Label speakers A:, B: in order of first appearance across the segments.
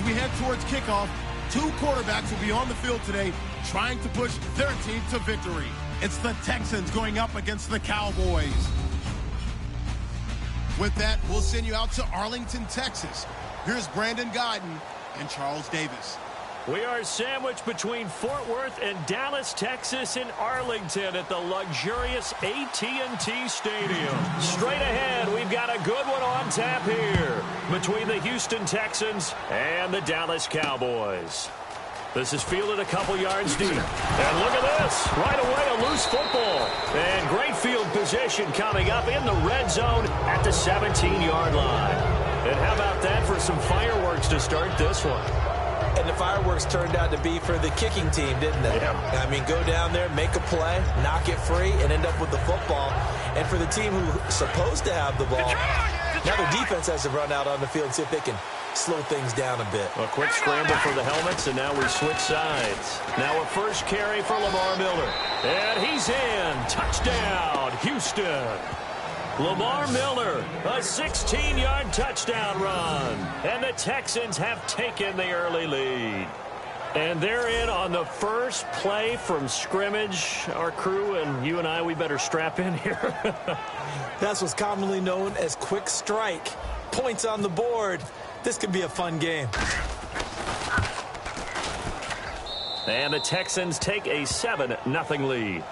A: we head towards kickoff, two quarterbacks will be on the field today trying to push their team to victory. It's the Texans going up against the Cowboys. With that, we'll send you out to Arlington, Texas. Here's Brandon Guyton and Charles Davis.
B: We are sandwiched between Fort Worth and Dallas, Texas in Arlington at the luxurious AT&T Stadium. Straight ahead, we've got a good one on tap here between the Houston Texans and the Dallas Cowboys. This is fielded a couple yards deep. And look at this. Right away, a loose football. And great field position coming up in the red zone at the 17-yard line. And how about that for some fireworks to start this one?
C: And the fireworks turned out to be for the kicking team, didn't they?
B: Yeah.
C: I mean, go down there, make a play, knock it free, and end up with the football. And for the team who's supposed to have the ball, now their defense has to run out on the field and see if they can slow things down a bit.
B: A quick scramble for the helmets, and now we switch sides. Now a first carry for Lamar Miller. And he's in. Touchdown, Houston. Lamar Miller, a 16-yard touchdown run. And the Texans have taken the early lead. And they're in on the first play from scrimmage. Our crew and you and I, we better strap in here.
C: That's what's commonly known as quick strike. Points on the board. This could be a fun game.
B: And the Texans take a 7-0 lead.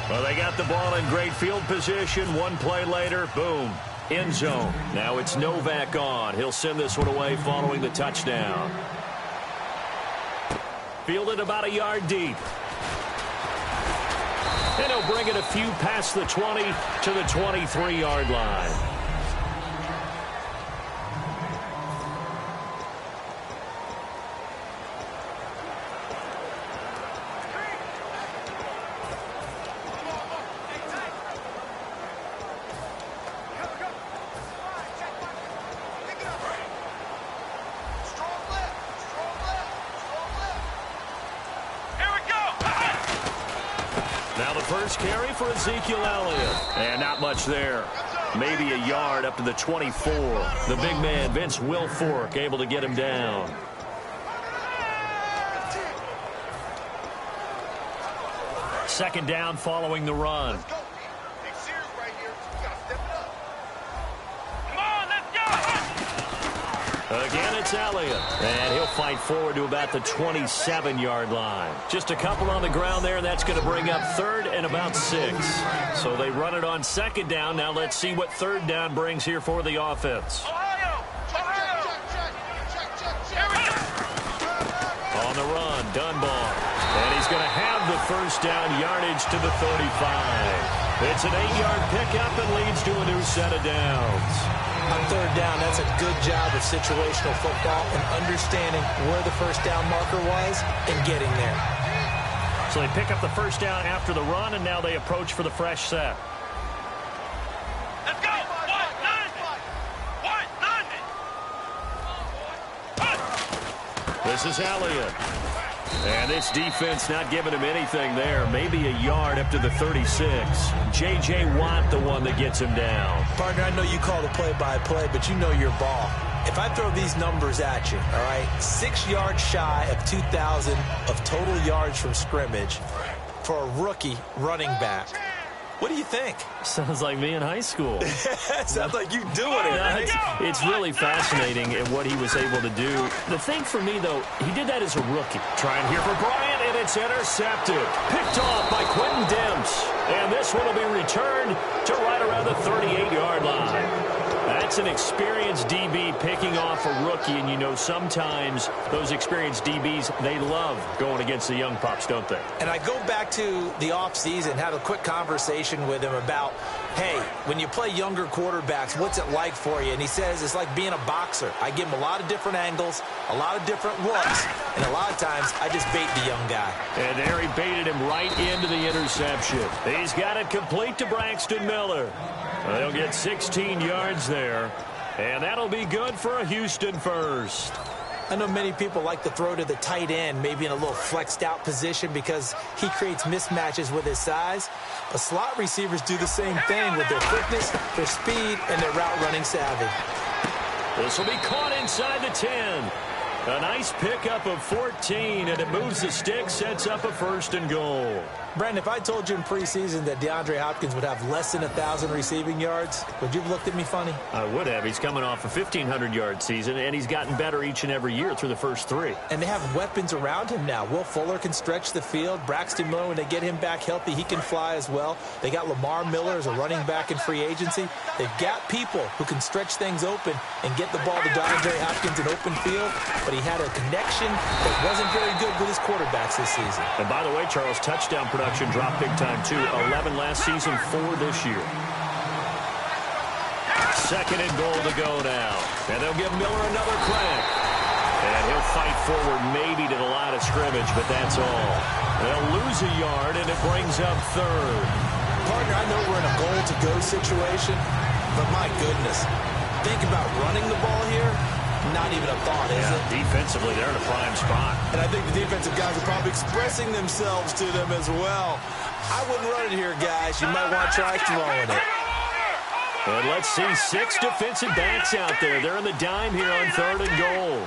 B: Well, they got the ball in great field position. One play later, boom, end zone. Now it's Novak on. He'll send this one away following the touchdown. Fielded about a yard deep. And he'll bring it a few past the 20 to the 23-yard line. Now the first carry for Ezekiel Elliott. And not much there. Maybe a yard up to the 24. The big man, Vince Wilfork, able to get him down. Second down following the run. Again, it's Elliott. And he'll fight forward to about the 27-yard line. Just a couple on the ground there, and that's going to bring up third and about 6. So they run it on second down. Now let's see what third down brings here for the offense. On the run, Dunbar. And he's going to have the first down yardage to the 35. It's an 8-yard pickup and leads to a new set of downs.
C: On third down, that's a good job of situational football and understanding where the first down marker was and getting there.
B: So they pick up the first down after the run, and now they approach for the fresh set.
D: Let's go!
B: This is Elliott. And this defense not giving him anything there. Maybe a yard up to the 36. J.J. Watt, the one that gets him down.
C: Partner, I know you call the play-by-play, but you know your ball. If I throw these numbers at you, all right, 6 yards shy of 2,000 of total yards from scrimmage for a rookie running back. What do you think?
B: Sounds like me in high school.
C: Sounds like you doing it, right?
B: It's really fascinating at what he was able to do. The thing for me, though, he did that as a rookie. Trying here for Bryant, and it's intercepted. Picked off by Quentin Demps. And this one will be returned to right around the 38-yard line. That's an experienced DB picking off a rookie, and you know sometimes those experienced DBs, they love going against the young pups, don't they?
C: And I go back to the offseason, had a quick conversation with him about, hey, when you play younger quarterbacks, what's it like for you? And he says it's like being a boxer. I give him a lot of different angles, a lot of different looks, and a lot of times I just bait the young guy.
B: And there he baited him right into the interception. He's got it complete to Braxton Miller. They'll get 16 yards there, and that'll be good for a Houston first.
C: I know many people like to throw to the tight end, maybe in a little flexed out position because he creates mismatches with his size. But slot receivers do the same thing with their quickness, their speed, and their route running savvy.
B: This will be caught inside the 10. A nice pickup of 14, and it moves the stick, sets up a 1st and goal.
C: Brandon, if I told you in preseason that DeAndre Hopkins would have less than 1,000 receiving yards, would you have looked at me funny?
B: I would have. He's coming off a 1,500-yard season, and he's gotten better each and every year through the first 3.
C: And they have weapons around him now. Will Fuller can stretch the field. Braxton Miller, when they get him back healthy, he can fly as well. They got Lamar Miller as a running back in free agency. They've got people who can stretch things open and get the ball to DeAndre Hopkins in open field, but he had a connection that wasn't very good with his quarterbacks this season.
B: And by the way, Charles, touchdown production dropped big time too. 11 last season, 4 this year. 2nd and goal to go now. And they'll give Miller another crack. And he'll fight forward maybe to the line of scrimmage, but that's all. They'll lose a yard, and it brings up 3rd.
C: Partner, I know we're in a goal-to-go situation, but my goodness, think about running the ball here. Not even a thought, is it?
B: Defensively, they're in a prime spot.
C: And I think the defensive guys are probably expressing themselves to them as well. I wouldn't run it here, guys. You might want to try throwing it.
B: And let's see 6 defensive backs out there. They're in the dime here on 3rd and goal.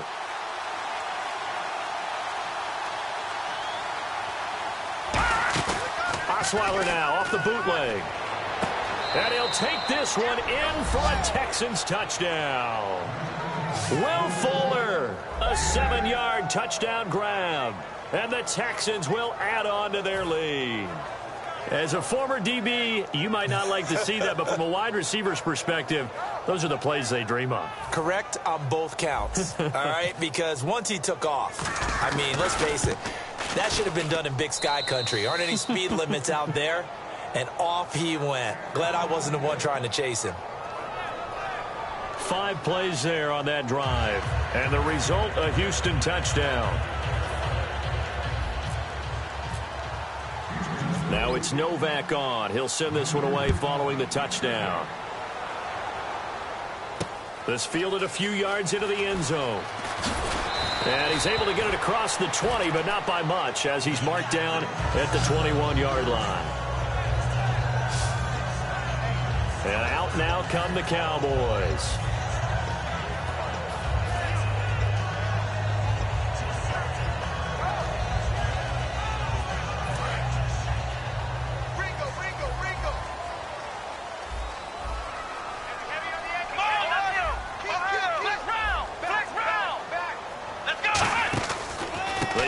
B: Osweiler now off the bootleg. And he'll take this one in for a Texans touchdown. Will Fuller, a 7-yard touchdown grab. And the Texans will add on to their lead. As a former DB, you might not like to see that, but from a wide receiver's perspective, those are the plays they dream of.
C: Correct on both counts, all right? Because once he took off, I mean, let's face it, that should have been done in Big Sky country. Aren't any speed limits out there? And off he went. Glad I wasn't the one trying to chase him.
B: 5 plays there on that drive. And the result, a Houston touchdown. Now it's Novak on. He'll send this one away following the touchdown. This fielded a few yards into the end zone. And he's able to get it across the 20, but not by much, as he's marked down at the 21-yard line. And out now come the Cowboys.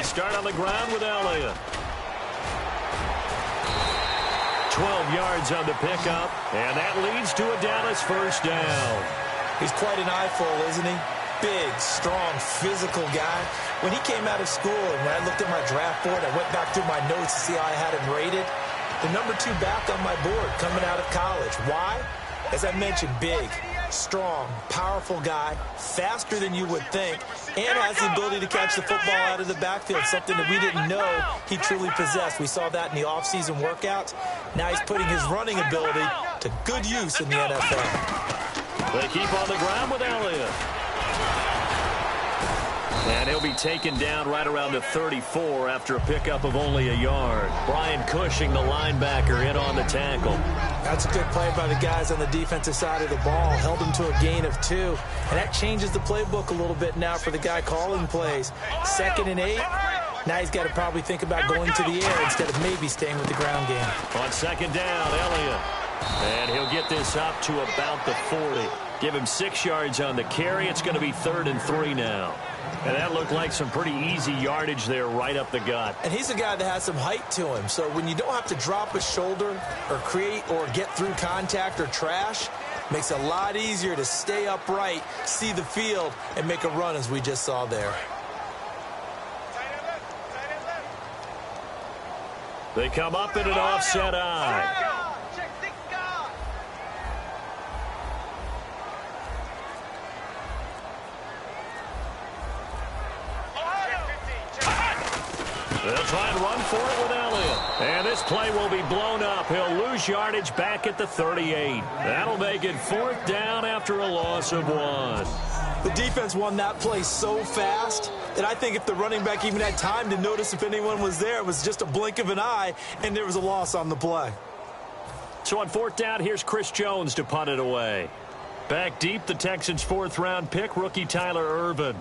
B: Start on the ground with Elliott. 12 yards on the pickup, and that leads to a Dallas 1st down.
C: He's quite an eyeful, isn't he? Big, strong, physical guy. When he came out of school, and when I looked at my draft board, I went back through my notes to see how I had him rated. The number 2 back on my board coming out of college. Why? As I mentioned, big, strong, powerful guy, faster than you would think, and has the ability to catch the football out of the backfield, something that we didn't know he truly possessed. We saw that in the offseason workouts. Now he's putting his running ability to good use in the NFL.
B: They keep on the ground with Elliott. And he'll be taken down right around the 34 after a pickup of only a yard. Brian Cushing, the linebacker, in on the tackle.
C: That's a good play by the guys on the defensive side of the ball. Held him to a gain of 2. And that changes the playbook a little bit now for the guy calling plays. 2nd and 8. Now he's got to probably think about going to the air instead of maybe staying with the ground game.
B: On 2nd down, Elliott. And he'll get this up to about the 40. Give him 6 yards on the carry. It's going to be 3rd and 3 now. And that looked like some pretty easy yardage there right up the gut.
C: And he's a guy that has some height to him. So when you don't have to drop a shoulder or create or get through contact or trash, makes it a lot easier to stay upright, see the field, and make a run as we just saw there.
B: They come up in an offset eye. They'll try and run for it with Elliott. And this play will be blown up. He'll lose yardage back at the 38. That'll make it 4th down after a loss of 1.
C: The defense won that play so fast that I think if the running back even had time to notice if anyone was there, it was just a blink of an eye, and there was a loss on the play.
B: So on fourth down, here's Chris Jones to punt it away. Back deep, the Texans' fourth-round pick, rookie Tyler Ervin.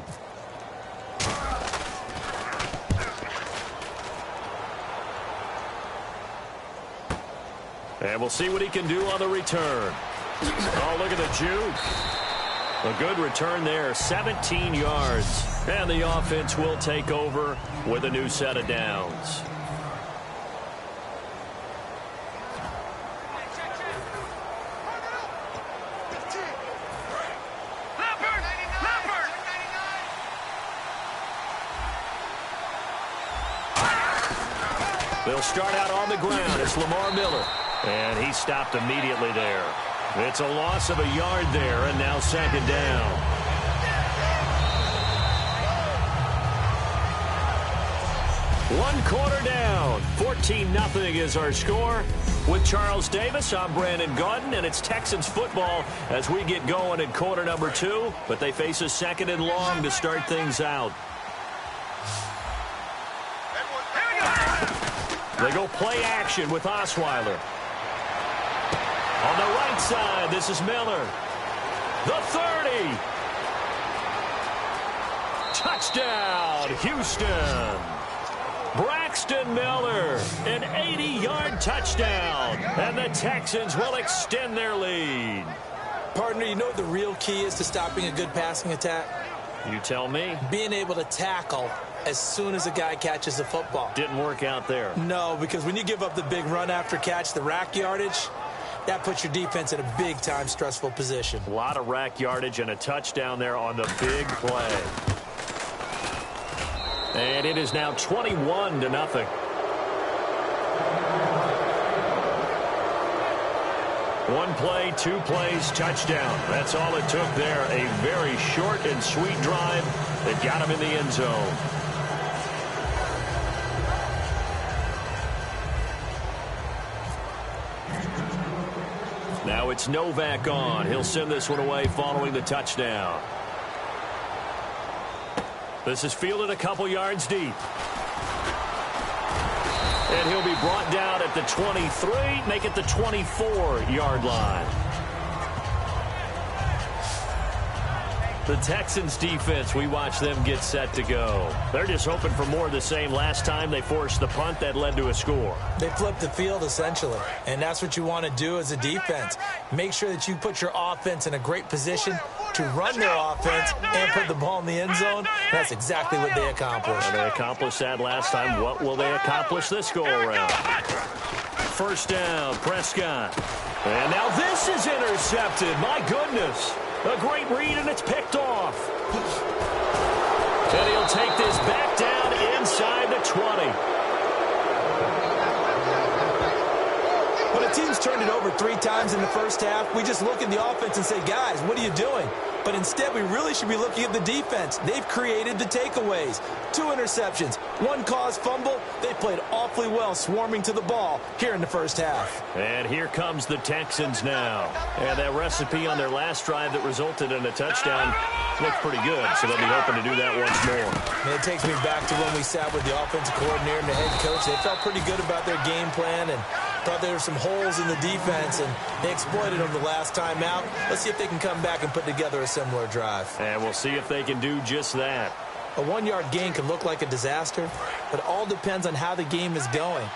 B: And we'll see what he can do on the return. Oh, look at the juke. A good return there, 17 yards. And the offense will take over with a new set of downs. They'll start out on the ground. It's Lamar Miller. And he stopped immediately there. It's a loss of a yard there, and now second down. One quarter down. 14-0 is our score. With Charles Davis, I'm Brandon Gaudin, and it's Texans football as we get going in quarter number 2. But they face a second and long to start things out. They go play action with Osweiler. On the right side, this is Miller. The 30. Touchdown, Houston. Braxton Miller, an 80-yard touchdown. And the Texans will extend their lead.
C: Partner, you know what the real key is to stopping a good passing attack?
B: You tell me.
C: Being able to tackle as soon as a guy catches the football.
B: Didn't work out there.
C: No, because when you give up the big run after catch, the rack yardage, that puts your defense in a big-time stressful position.
B: A lot of rack yardage and a touchdown there on the big play. And it is now 21-0. One play, 2 plays, touchdown. That's all it took there. A very short and sweet drive that got him in the end zone. Now it's Novak on. He'll send this one away following the touchdown. This is fielded a couple yards deep. And he'll be brought down at the 23, make it the 24-yard line. The Texans defense, we watch them get set to go. They're just hoping for more of the same. Last time they forced the punt that led to a score.
C: They flipped the field, essentially. And that's what you want to do as a defense. Make sure that you put your offense in a great position to run their offense and put the ball in the end zone. That's exactly what they accomplished.
B: Well, they accomplished that last time. What will they accomplish this go-around? First down, Prescott. And now this is intercepted. My goodness. A great read, and it's picked off. And he'll take this back down inside the 20.
C: When a team's turned it over 3 times in the first half, we just look at the offense and say, guys, what are you doing? But instead, we really should be looking at the defense. They've created the takeaways. 2 interceptions, 1 caused fumble. They played awfully well swarming to the ball here in the first half.
B: And here comes the Texans now. And that recipe on their last drive that resulted in a touchdown looked pretty good, so they'll be hoping to do that once more.
C: And it takes me back to when we sat with the offensive coordinator and the head coach. They felt pretty good about their game plan and thought there were some holes in the defense, and they exploited them the last time out. Let's see if they can come back and put together a similar drive.
B: And we'll see if they can do just that.
C: A 1-yard gain can look like a disaster, but it all depends on how the game is going.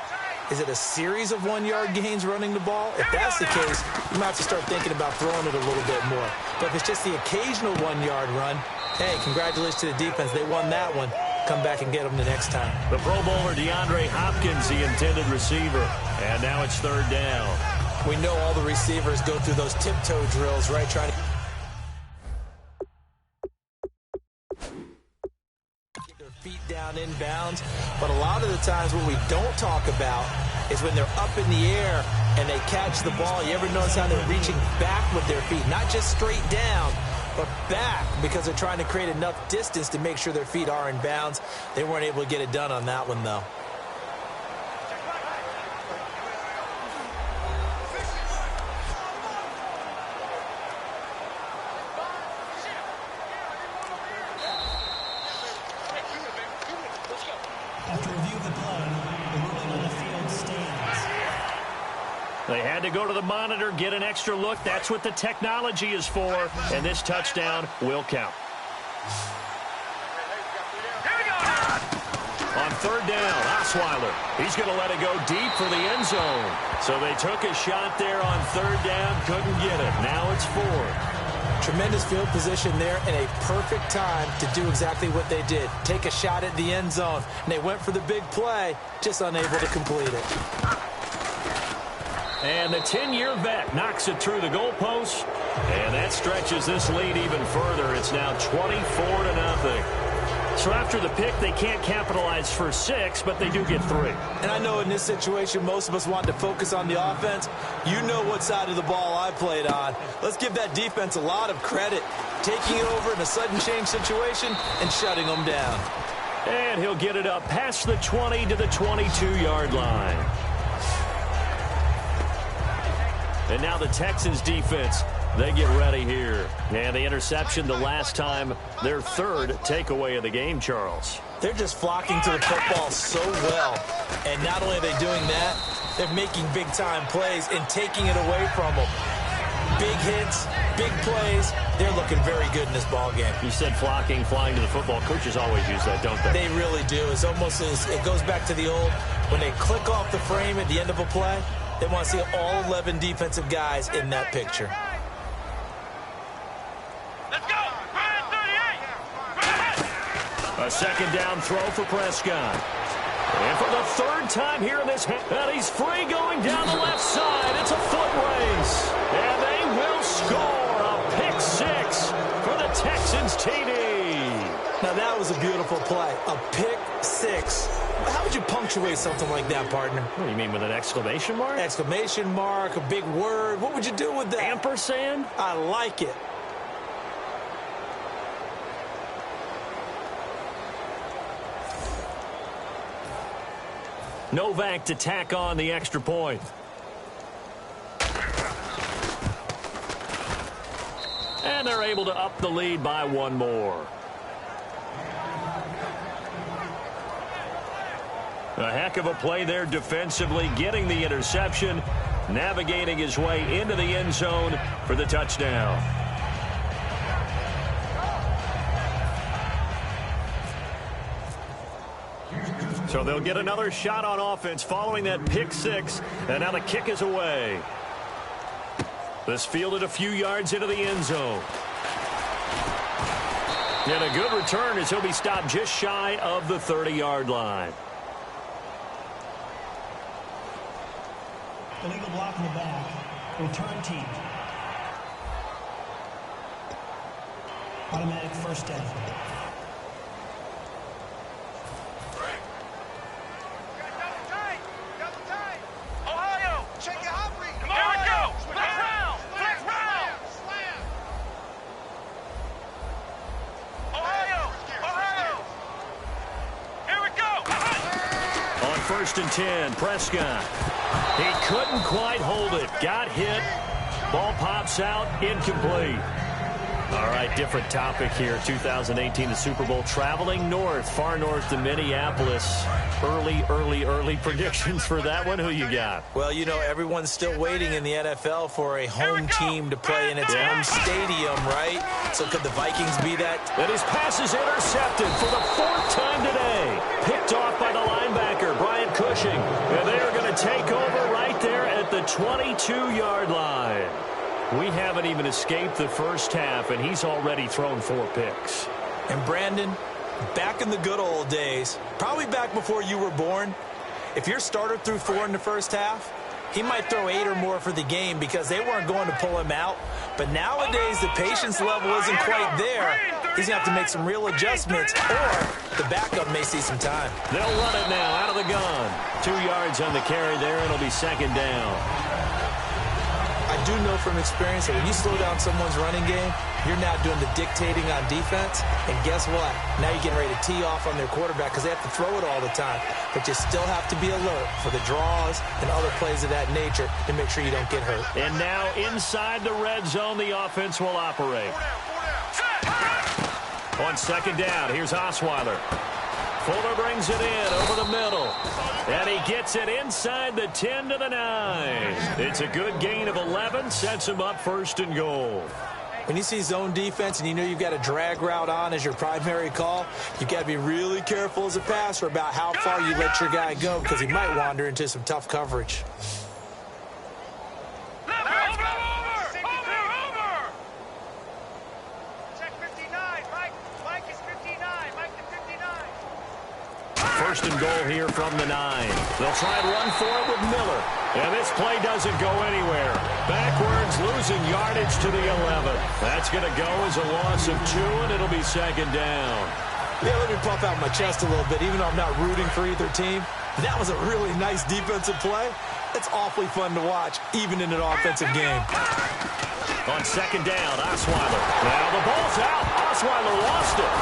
C: Is it a series of 1-yard gains running the ball? If that's the case, you might have to start thinking about throwing it a little bit more. But if it's just the occasional 1-yard run, hey, congratulations to the defense. They won that one. Come back and get them the next time.
B: The Pro Bowler DeAndre Hopkins, the intended receiver. And now it's third down.
C: We know all the receivers go through those tiptoe drills, right? Trying to get their feet down inbounds. But a lot of the times what we don't talk about is when they're up in the air and they catch the ball. You ever notice how they're reaching back with their feet? Not just straight down, but back, because they're trying to create enough distance to make sure their feet are in bounds. They weren't able to get it done on that one, though.
D: After review of the play, the ruling on the field stands.
B: They had to go to the monitor, get an extra look. That's what the technology is for, and this touchdown will count. On third down, Osweiler. He's going to let it go deep for the end zone. So they took a shot there on third down, couldn't get it. Now it's fourth.
C: Tremendous field position there and a perfect time to do exactly what they did. Take a shot at the end zone. And they went for the big play, just unable to complete it.
B: And the 10-year vet knocks it through the goalpost. And that stretches this lead even further. It's now 24-0. So after the pick, they can't capitalize for 6, but they do get 3.
C: And I know in this situation, most of us want to focus on the offense. You know what side of the ball I played on. Let's give that defense a lot of credit. Taking it over in a sudden change situation and shutting them down.
B: And he'll get it up past the 20 to the 22-yard line. And now the Texans defense, they get ready here. And the interception the last time, their third takeaway of the game, Charles.
C: They're just flocking to the football so well. And not only are they doing that, they're making big-time plays and taking it away from them. Big hits, big plays. They're looking very good in this ball game.
B: You said flocking, flying to the football. Coaches always use that, don't they?
C: They really do. It's almost as it goes back to the old, when they click off the frame at the end of a play, they want to see all 11 defensive guys in that picture.
D: Let's go! Ryan 38!
B: A second down throw for Prescott. And for the third time here in this, and he's free going down the left side. It's a foot race. And they will score a pick 6 for the Texans TD.
C: Now that was a beautiful play. A pick 6. How would you punctuate something like that, partner?
B: What do you mean, with an exclamation mark?
C: Exclamation mark, a big word. What would you do with that?
B: Ampersand?
C: I like it.
B: Novak to tack on the extra point. And they're able to up the lead by one more. A heck of a play there defensively, getting the interception, navigating his way into the end zone for the touchdown. So they'll get another shot on offense following that pick 6, and now the kick is away. This fielded a few yards into the end zone. And a good return as he'll be stopped just shy of the 30-yard line.
E: Illegal block in the back. Return team. Automatic first down.
D: Ohio, check your hot read. Come on, here we go. Flex round. Flex round. Ohio. Here we go.
B: On 1st and 10, Prescott. He couldn't quite hold it. Got hit. Ball pops out. Incomplete. All right, different topic here. 2018, the Super Bowl. Traveling north, far north to Minneapolis. Early predictions for that one. Who you got?
C: Well, you know, everyone's still waiting in the NFL for a home team to play in its home stadium, right? So could the Vikings be that?
B: And his pass is intercepted for the 4th time today. Picked off by the linebacker, Brian Cushing. And they are going to take over right there at the 22-yard line. We haven't even escaped the first half, and he's already thrown 4 picks.
C: And Brandon, back in the good old days, probably back before you were born, if your starter threw 4 in the first half, he might throw 8 or more for the game because they weren't going to pull him out. But nowadays, the patience level isn't quite there. He's going to have to make some real adjustments, or the backup may see some time.
B: They'll run it now out of the gun. 2 yards on the carry there, and it'll be 2nd down.
C: I do know from experience that when you slow down someone's running game, you're now doing the dictating on defense. And guess what? Now you're getting ready to tee off on their quarterback because they have to throw it all the time. But you still have to be alert for the draws and other plays of that nature to make sure you don't get hurt.
B: And now inside the red zone, the offense will operate. On 2nd down, here's Osweiler. Fuller brings it in over the middle. And he gets it inside the 10 to the 9. It's a good gain of 11. Sets him up first and goal.
C: When you see zone defense and you know you've got a drag route on as your primary call, you've got to be really careful as a passer about how far you let your guy go because he might wander into some tough coverage.
B: First and goal here from the 9. They'll try and run for it with Miller. And this play doesn't go anywhere. Backwards, losing yardage to the 11. That's going to go as a loss of 2, and it'll be second down.
C: Yeah, let me puff out my chest a little bit, even though I'm not rooting for either team. That was a really nice defensive play. It's awfully fun to watch, even in an offensive game.
B: On second down, Osweiler. Now the ball's out. Osweiler lost it.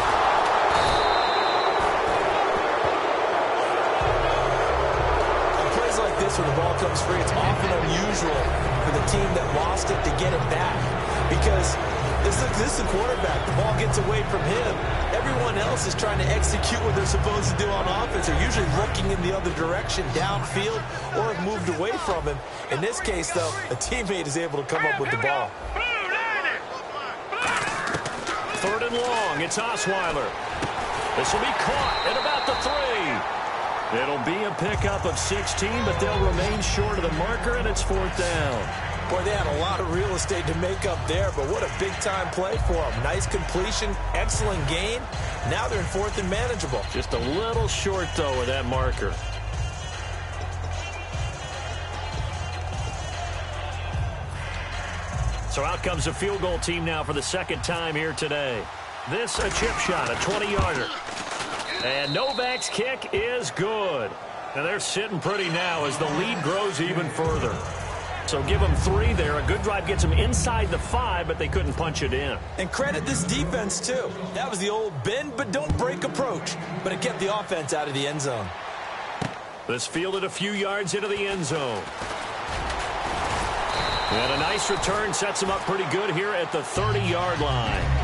C: Like this when the ball comes free, it's often unusual for the team that lost it to get it back because this is the quarterback. The ball gets away from him. Everyone else is trying to execute what they're supposed to do on offense. They're usually looking in the other direction, downfield, or have moved away from him. In this case, though, a teammate is able to come up with the ball.
B: Third and long. It's Osweiler. This will be caught at about the 3. It'll be a pickup of 16, but they'll remain short of the marker, and it's fourth down.
C: Boy, they had a lot of real estate to make up there, but what a big-time play for them. Nice completion, excellent gain. Now they're in fourth and manageable.
B: Just a little short, though, of that marker. So out comes a field goal team now for the second time here today. This a chip shot, a 20-yarder. And Novak's kick is good. And they're sitting pretty now as the lead grows even further. So give them 3 there. A good drive gets them inside the 5, but they couldn't punch it in.
C: And credit this defense, too. That was the old bend but don't break approach. But it kept the offense out of the end zone.
B: This fielded a few yards into the end zone. And a nice return sets them up pretty good here at the 30-yard line.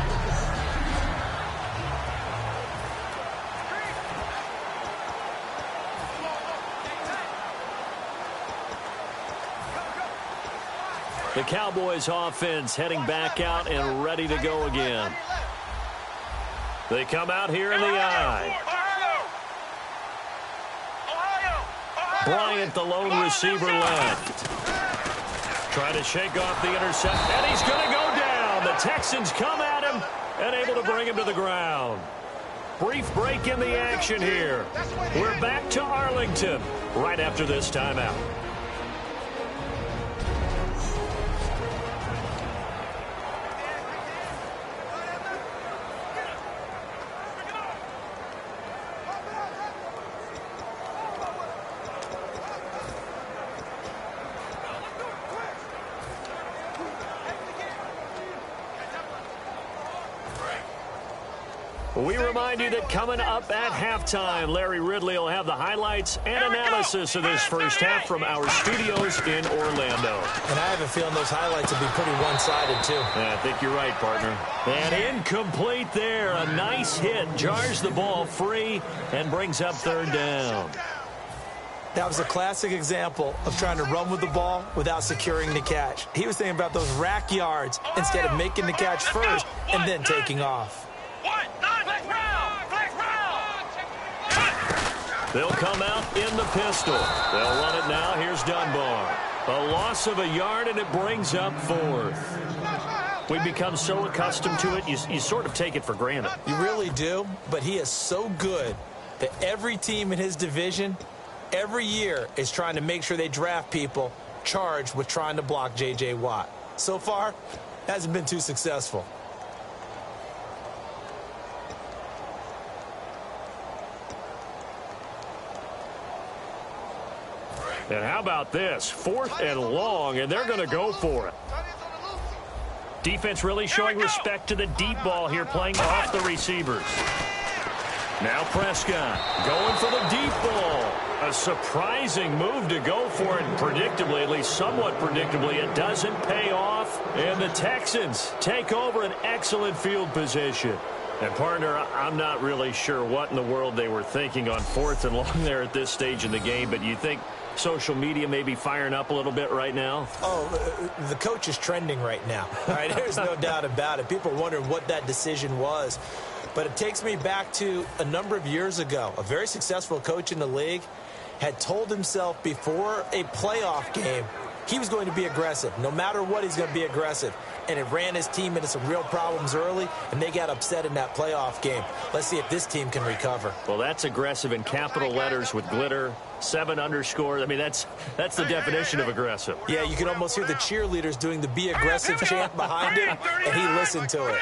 B: The Cowboys offense heading back out and ready to go again. They come out here in the I. Bryant, the lone receiver left. Trying to shake off the intercept, and he's going to go down. The Texans come at him and able to bring him to the ground. Brief break in the action here. We're back to Arlington right after this timeout. We remind you that coming up at halftime, Larry Ridley will have the highlights and analysis of this first half from our studios in Orlando.
C: And I have a feeling those highlights will be pretty one-sided, too.
B: Yeah, I think you're right, partner. And incomplete there. A nice hit. Jars the ball free and brings up third down.
C: That was a classic example of trying to run with the ball without securing the catch. He was thinking about those rack yards instead of making the catch first and then taking off.
B: They'll come out in the pistol. They'll run it now. Here's Dunbar. A loss of a yard, and it brings up fourth. We've become so accustomed to it, you sort of take it for granted.
C: You really do, but he is so good that every team in his division, every year, is trying to make sure they draft people charged with trying to block J.J. Watt. So far, hasn't been too successful.
B: And how about this? 4th and long, and they're going to go for it. Defense really showing respect to the deep ball here, playing off the receivers. Now Prescott going for the deep ball. A surprising move to go for it, predictably, at least somewhat predictably. It doesn't pay off, and the Texans take over an excellent field position. And, partner, I'm not really sure what in the world they were thinking on 4th and long there at this stage in the game, but you think social media may be firing up a little bit right now?
C: Oh, the coach is trending right now. All right, there's no doubt about it. People are wondering what that decision was. But it takes me back to a number of years ago. A very successful coach in the league had told himself before a playoff game he was going to be aggressive. No matter what, he's going to be aggressive. And it ran his team into some real problems early, and they got upset in that playoff game. Let's see if this team can recover.
B: Well, that's aggressive in capital letters with glitter, 7 underscores. I mean, that's the definition of aggressive.
C: Yeah, you can almost hear the cheerleaders doing the be aggressive chant behind him, and he listened to it.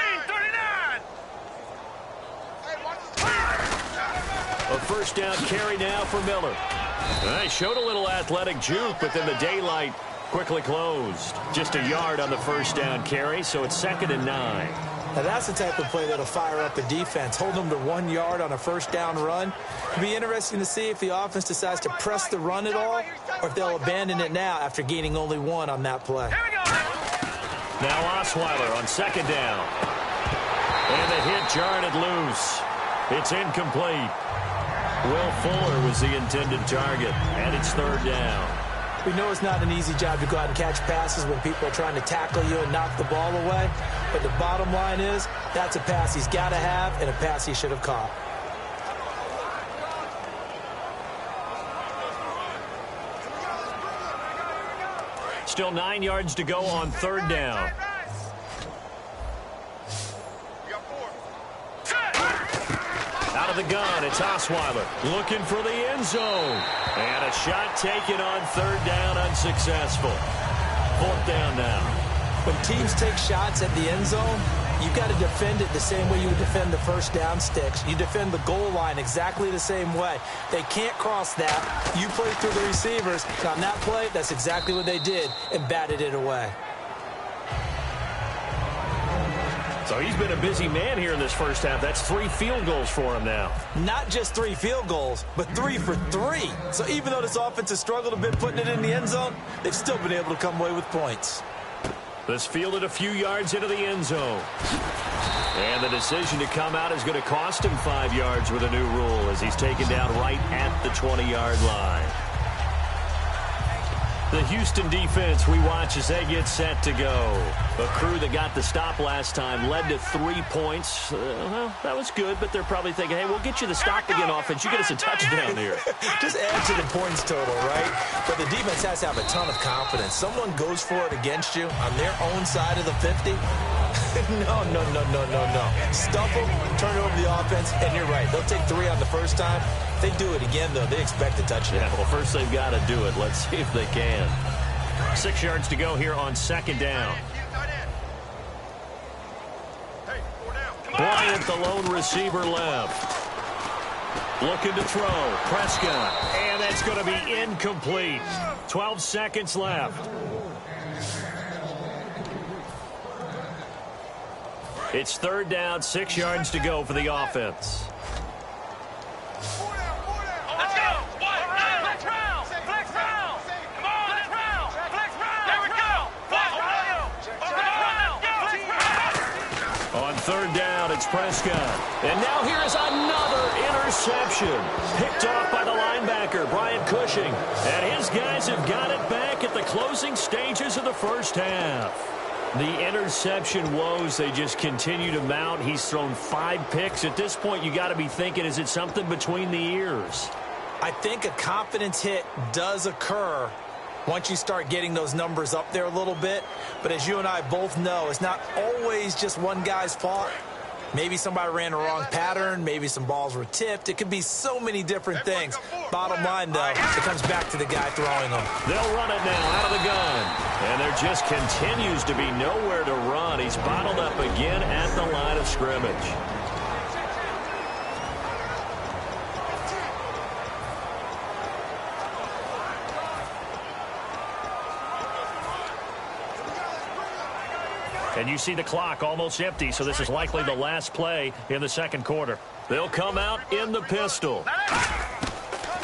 B: A first down carry now for Miller. They showed a little athletic juke, but then the daylight quickly closed. Just a yard on the first down carry, so it's 2nd and 9.
C: Now that's the type of play that'll fire up a defense. Hold them to 1 yard on a first down run. It'll be interesting to see if the offense decides to press the run at all, or if they'll abandon it now after gaining only 1 on that play.
B: Now Osweiler on 2nd down. And the hit jarred it loose. It's incomplete. Will Fuller was the intended target, and it's 3rd down.
C: We know it's not an easy job to go out and catch passes when people are trying to tackle you and knock the ball away. But the bottom line is, that's a pass he's got to have and a pass he should have caught.
B: Still 9 yards to go on 3rd down. Out of the gun, it's Osweiler looking for the end zone. And a shot taken on 3rd down, unsuccessful. 4th down now.
C: When teams take shots at the end zone, you've got to defend it the same way you would defend the first down sticks. You defend the goal line exactly the same way. They can't cross that. You play through the receivers. On that play, that's exactly what they did and batted it away.
B: So he's been a busy man here in this first half. That's 3 field goals for him now.
C: Not just 3 field goals, but 3 for 3. So even though this offense has struggled a bit putting it in the end zone, they've still been able to come away with points.
B: This fielded a few yards into the end zone. And the decision to come out is going to cost him 5 yards with a new rule as he's taken down right at the 20-yard line. The Houston defense we watch as they get set to go. A crew that got the stop last time led to 3 points. Well, that was good, but they're probably thinking, hey, we'll get you the stop again offense. You get us a touchdown here.
C: Just add to the points total, right? But the defense has to have a ton of confidence. Someone goes for it against you on their own side of the 50. No. Stuff them, turn it over to the offense, and you're right. They'll take 3 on the first time. If they do it again, though, they expect a touchdown.
B: Yeah, well, first they've got to do it. Let's see if they can. 6 yards to go here on 2nd down. Bryant, the lone receiver left. Looking to throw. Prescott. And that's going to be incomplete. 12 seconds left. It's 3rd down, 6 yards to go for the offense.
D: Let's go! Flex round! Flex round! Come on, flex round! Flex round! There we go! Flex round!
B: On 3rd down, it's Prescott. And now here is another interception. Picked off by the linebacker, Brian Cushing. And his guys have got it back at the closing stages of the first half. The interception woes, they just continue to mount. He's thrown 5 picks. At this point, you got to be thinking, is it something between the ears?
C: I think a confidence hit does occur once you start getting those numbers up there a little bit. But as you and I both know, it's not always just one guy's fault. Maybe somebody ran the wrong pattern. Maybe some balls were tipped. It could be so many different things. Bottom line, though, it comes back to the guy throwing them.
B: They'll run it now out of the gun. And there just continues to be nowhere to run. He's bottled up again at the line of scrimmage. And you see the clock almost empty, so this is likely the last play in the second quarter. They'll come out in the pistol.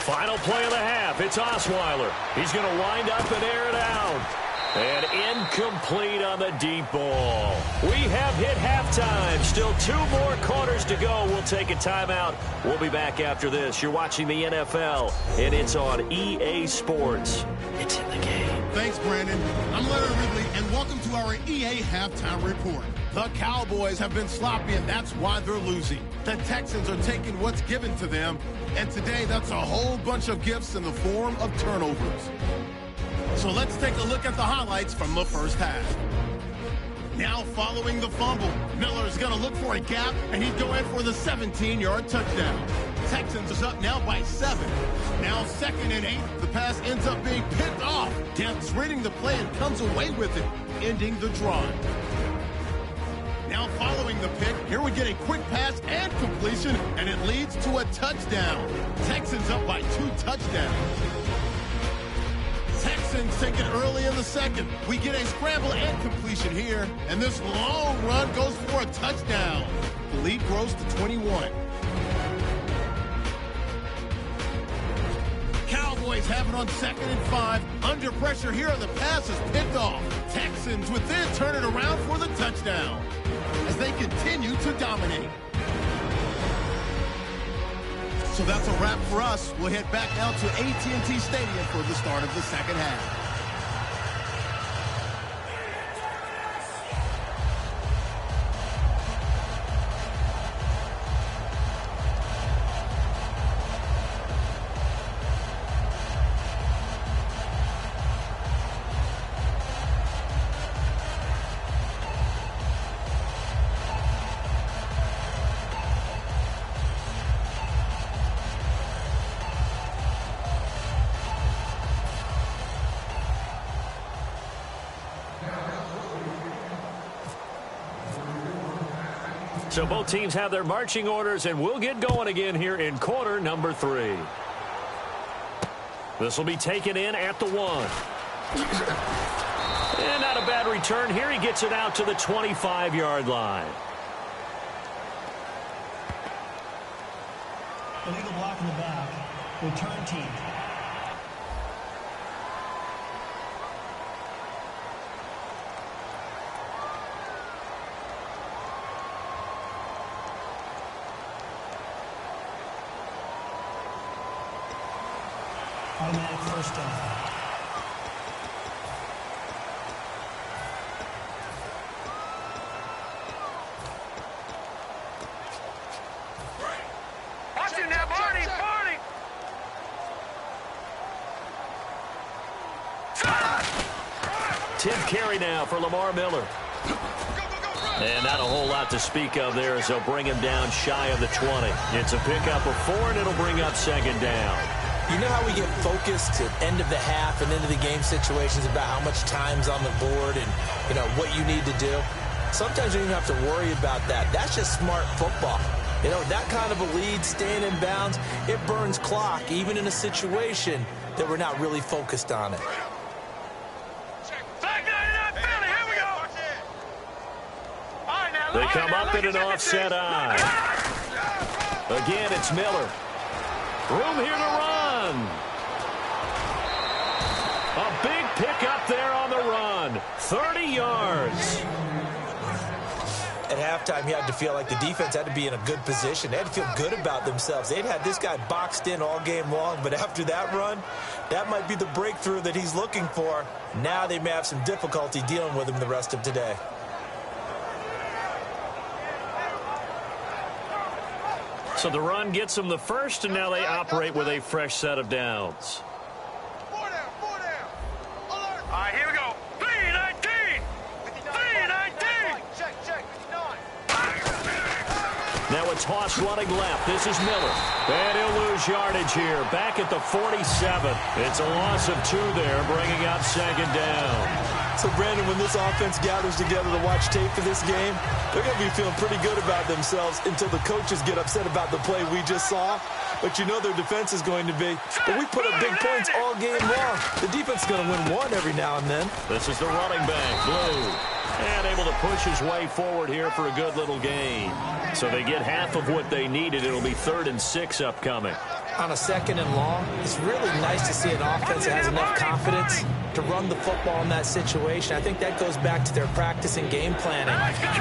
B: Final play of the half. It's Osweiler. He's going to wind up and air it out. And incomplete on the deep ball. We have hit halftime. Still 2 more quarters to go. We'll take a timeout. We'll be back after this. You're watching the NFL, and it's on EA Sports. It's in the game.
A: Thanks, Brandon. I'm Leonard Ridley, and welcome to our EA Halftime Report. The Cowboys have been sloppy, and that's why they're losing. The Texans are taking what's given to them, and today that's a whole bunch of gifts in the form of turnovers. So let's take a look at the highlights from the first half. Now following the fumble, Miller's going to look for a gap, and he'd go in for the 17-yard touchdown. Texans is up now by 7. Now 2nd and 8. The pass ends up being picked off. Dent's reading the play and comes away with it, ending the drive. Now following the pick, here we get a quick pass and completion, and it leads to a touchdown. Texans up by 2 touchdowns. Texans take it early in the 2nd. We get a scramble and completion here, and this long run goes for a touchdown. The lead grows to 21. Cowboys have it on 2nd and 5. Under pressure here, the pass is picked off. Texans would then turn it around for the touchdown as they continue to dominate. So that's a wrap for us. We'll head back now to AT&T Stadium for the start of the second half.
B: So both teams have their marching orders, and we'll get going again here in quarter number 3. This will be taken in at the 1. And not a bad return here. He gets it out to the 25-yard line.
E: Illegal block in the back. Return team. Automatic first down.
D: Watch him now, Barney!
B: 10th carry now for Lamar Miller. And not a whole lot to speak of there as they'll bring him down shy of the 20. It's a pickup of 4, and it'll bring up 2nd down.
C: You know how we get focused at end of the half and into the game situations about how much time's on the board and, you know, what you need to do? Sometimes you don't even have to worry about that. That's just smart football. You know, that kind of a lead, staying in bounds, it burns clock, even in a situation that we're not really focused on it.
B: They come up in an offset eye. Again, it's Miller. Room here to run. A big pickup there on the run. 30 yards.
C: At halftime, you had to feel like the defense had to be in a good position. They had to feel good about themselves. They'd had this guy boxed in all game long, but after that run, that might be the breakthrough that he's looking for. Now they may have some difficulty dealing with him the rest of today.
B: So the run gets them the first, and now they operate with a fresh set of downs.
D: 4 down. All right, here we go. 3-19. 3-19. Check. 59.
B: Now it's Haas running left. This is Miller. And he'll lose yardage here. Back at the 47. It's a loss of 2 there, bringing up 2nd down.
C: So, Brandon, when this offense gathers together to watch tape for this game, they're going to be feeling pretty good about themselves until the coaches get upset about the play we just saw. But you know their defense is going to be. But we put up big points all game long. The defense is going to win one every now and then.
B: This is the running back, Blue. And able to push his way forward here for a good little gain. So they get half of what they needed. It'll be 3rd and 6 upcoming.
C: On a 2nd and long, it's really nice to see an offense that has enough confidence to run the football in that situation. I think that goes back to their practice and game planning.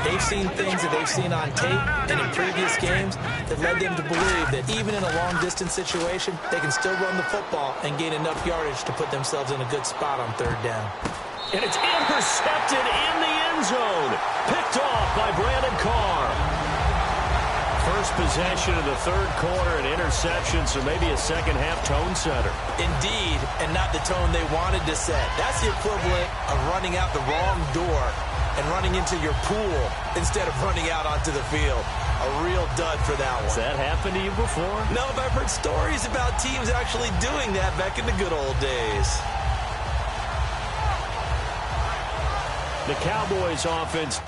C: They've seen things that they've seen on tape and in previous games that led them to believe that even in a long-distance situation, they can still run the football and gain enough yardage to put themselves in a good spot on 3rd down.
B: And it's intercepted in the end zone. Picked off by Brandon Carr. First possession of the 3rd quarter, an interception, so maybe a second-half tone setter.
C: Indeed, and not the tone they wanted to set. That's the equivalent of running out the wrong door and running into your pool instead of running out onto the field. A real dud for that one.
B: Has that happened to you before?
C: No, but I've heard stories about teams actually doing that back in the good old days.
B: The Cowboys offense.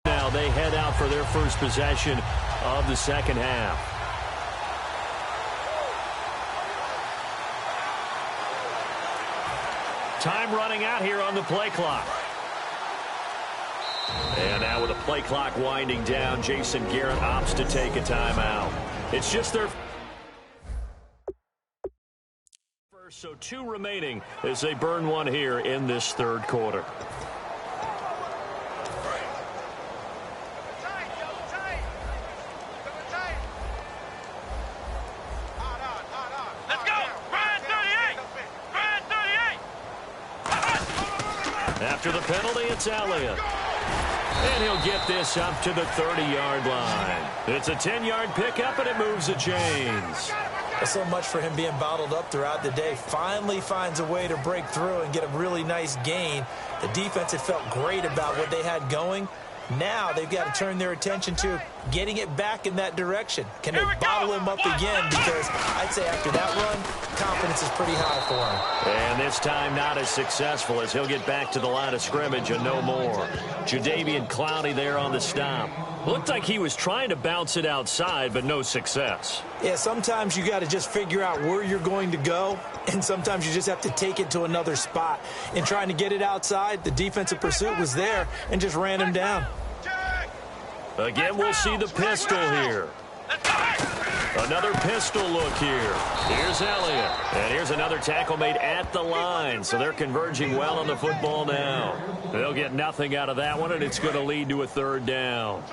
B: Now they head out for their first possession of the second half. Time running out here on the play clock. And now with the play clock winding down, Jason Garrett opts to take a timeout. It's just their first, so 2 remaining as they burn one here in this 3rd quarter. After the penalty, it's Elliott. And he'll get this up to the 30-yard line. It's a 10-yard pickup, and it moves the chains.
C: So much for him being bottled up throughout the day. Finally finds a way to break through and get a really nice gain. The defense had felt great about what they had going. Now they've got to turn their attention to getting it back in that direction. Can they bottle him up again? Because I'd say after that run, confidence is pretty high for him.
B: And this time not as successful as he'll get back to the line of scrimmage and no more. Jadeveon Clowney there on the stop. Looked like he was trying to bounce it outside, but no success.
C: Yeah, sometimes you got to just figure out where you're going to go, and sometimes you just have to take it to another spot. In trying to get it outside, the defensive pursuit was there and just ran him down.
B: Again, we'll see the pistol here. Another pistol look here. Here's Elliott. And here's another tackle made at the line. So they're converging well on the football now. They'll get nothing out of that one, and it's going to lead to a 3rd down.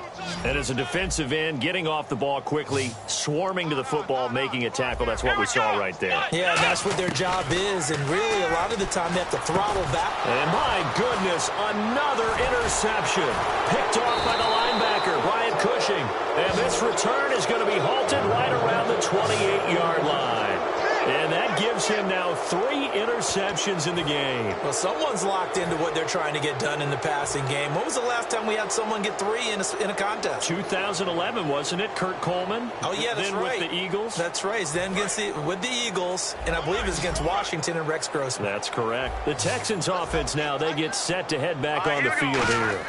B: And as a defensive end, getting off the ball quickly, swarming to the football, making a tackle, that's what we saw right there.
C: Yeah, that's what their job is, and really a lot of the time they have to throttle back.
B: And my goodness, another interception. Picked off by the linebacker, Brian Cushing. And this return is going to be halted right around the 28-yard line. And that gives him now 3 interceptions in the game.
C: Well, someone's locked into what they're trying to get done in the passing game. When was the last time we had someone get 3 in a contest?
B: 2011, wasn't it? Kurt Coleman?
C: Oh, yeah, that's
B: then
C: right.
B: With the Eagles?
C: That's right. Then with the Eagles, and I believe it's against Washington and Rex Grossman.
B: That's correct. The Texans offense now, they get set to head back on the field here.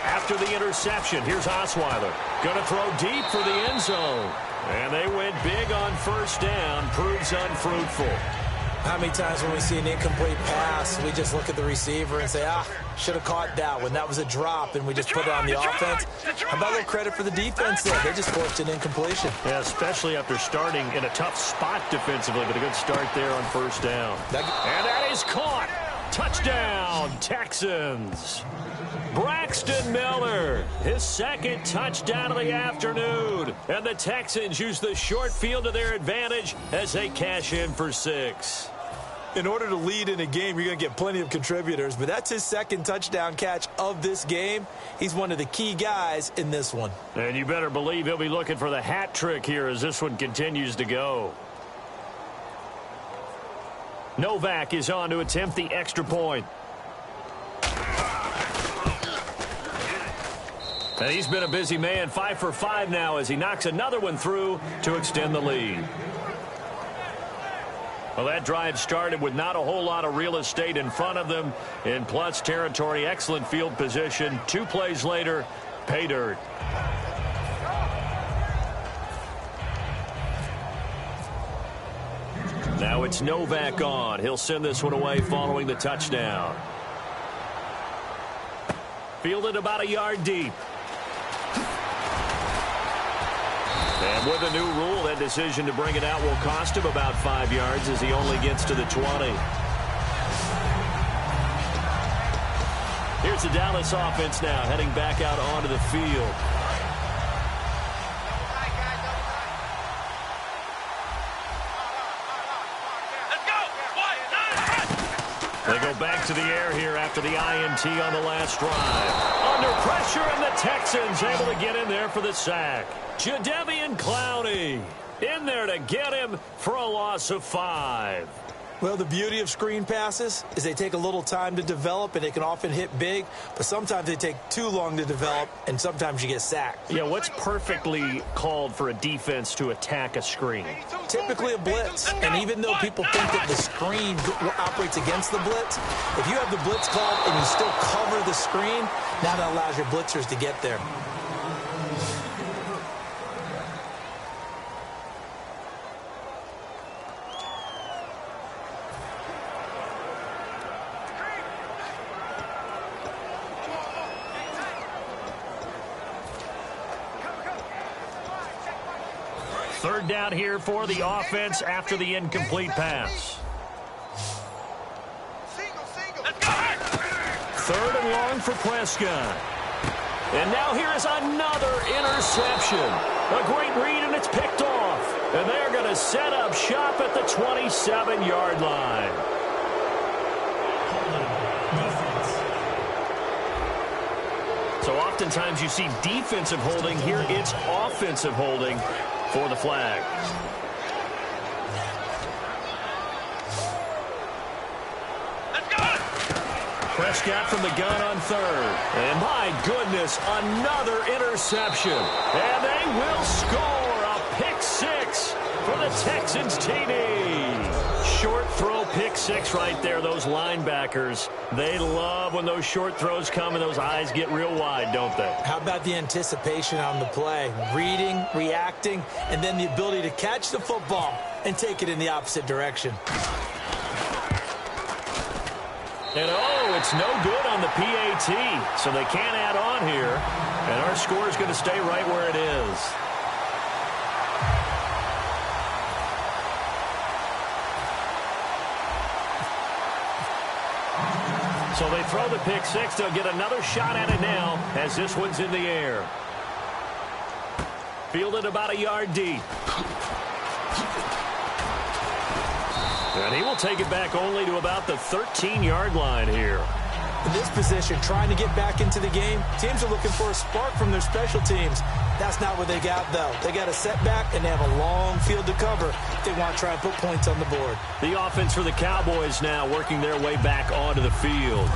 B: After the interception, here's Osweiler. Going to throw deep for the end zone. And they went big on 1st down. Proves unfruitful.
C: How many times when we see an incomplete pass, we just look at the receiver and say, should have caught that one. That was a drop, and we just put it on the offense. How about a little credit for the defense there? They just forced an incompletion.
B: Yeah, especially after starting in a tough spot defensively, but a good start there on 1st down. And that is caught. Touchdown, Texans. Braxton Miller, his 2nd touchdown of the afternoon. And the Texans use the short field to their advantage as they cash in for 6. In order to lead in a game, you're going to get plenty of contributors, but that's his 2nd touchdown catch of this game. He's one of the key guys in this one. And you better believe he'll be looking for the hat trick here as this one continues to go. Novak is on to attempt the extra point. And he's been a busy man, 5 for 5 now as he knocks another one through to extend the lead. Well, that drive started with not a whole lot of real estate in front of them in plus territory. Excellent field position. 2 plays later, pay dirt. Now Now it's Novak on. He'll send this one away following the touchdown. Fielded about a yard deep. And with a new rule, that decision to bring it out will cost him about 5 yards as he only gets to the 20. Here's the Dallas offense now, heading back out onto the field. They go back to the air here after the INT on the last drive. Under pressure, and the Texans able to get in there for the sack. Jadeveon Clowney in there to get him for a loss of 5.
C: Well, the beauty of screen passes is they take a little time to develop, and they can often hit big, but sometimes they take too long to develop, and sometimes you get sacked.
B: Yeah, what's perfectly called for a defense to attack a screen?
C: Typically a blitz, and even though people think that the screen operates against the blitz, if you have the blitz called and you still cover the screen, now that allows your blitzers to get there.
B: Third down here for the offense after the incomplete pass. Third and long for Prescott. And now here is another interception. A great read, and it's picked off. And they're going to set up shop at the 27-yard line. So oftentimes you see defensive holding. Here it's offensive holding for the flag. Prescott from the gun on third. And my goodness, another interception. And they will score a pick six for the Texans TD. Short throw pick six right there. Those linebackers, they love when those short throws come and those eyes get real wide, don't they?
C: How about the anticipation on the play? Reading, reacting, and then the ability to catch the football and take it in the opposite direction.
B: And oh, it's no good on the PAT, so they can't add on here. And our score is going to stay right where it is. So they throw the pick six. They'll get another shot at it now as this one's in the air. Fielded about a yard deep. And he will take it back only to about the 13-yard line here.
C: In this position, trying to get back into the game, teams are looking for a spark from their special teams. That's not what they got, though. They got a setback, and they have a long field to cover if they want to try and put points on the board.
B: The offense for the Cowboys now working their way back onto the field.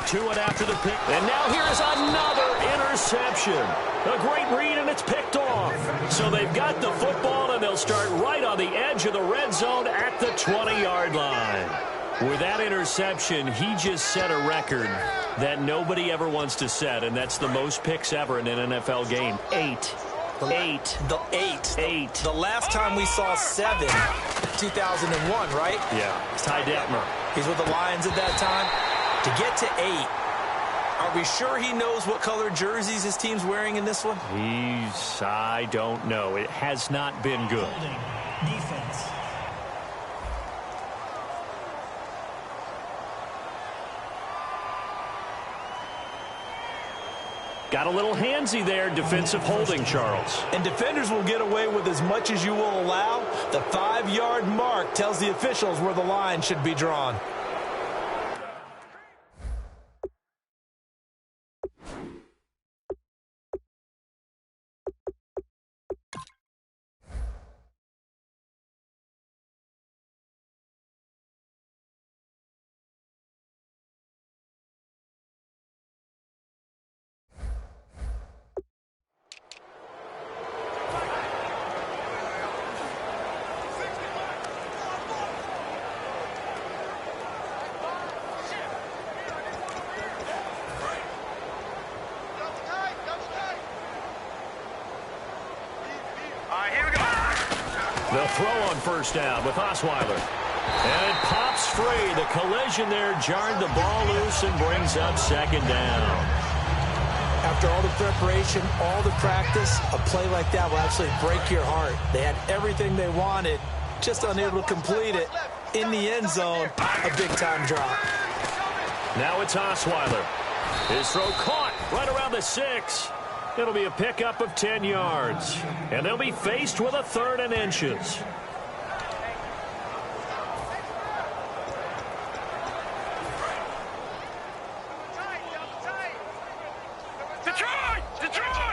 B: To it after the pick. And now here is another interception. A great read, and it's picked off. So they've got the football, and they'll start right on the edge of the red zone at the 20-yard line. With that interception, he just set a record that nobody ever wants to set, and that's the most picks ever in an NFL game. 8.
C: The last time we saw 7, 2001, right?
B: Yeah. It's Ty Detmer.
C: He's with the Lions at that time. To get to 8, are we sure he knows what color jerseys his team's wearing in this one?
B: I don't know. It has not been good.
E: Defense.
B: Got a little handsy there, defensive holding, Charles.
C: And defenders will get away with as much as you will allow. The 5-yard mark tells the officials where the line should be drawn.
B: They'll throw on first down with Osweiler. And it pops free. The collision there jarred the ball loose and brings up second down.
C: After all the preparation, all the practice, a play like that will actually break your heart. They had everything they wanted, just unable to complete it. In the end zone, a big-time drop.
B: Now it's Osweiler. His throw caught right around the 6. It'll be a pickup of 10 yards. And they'll be faced with a 3rd and inches.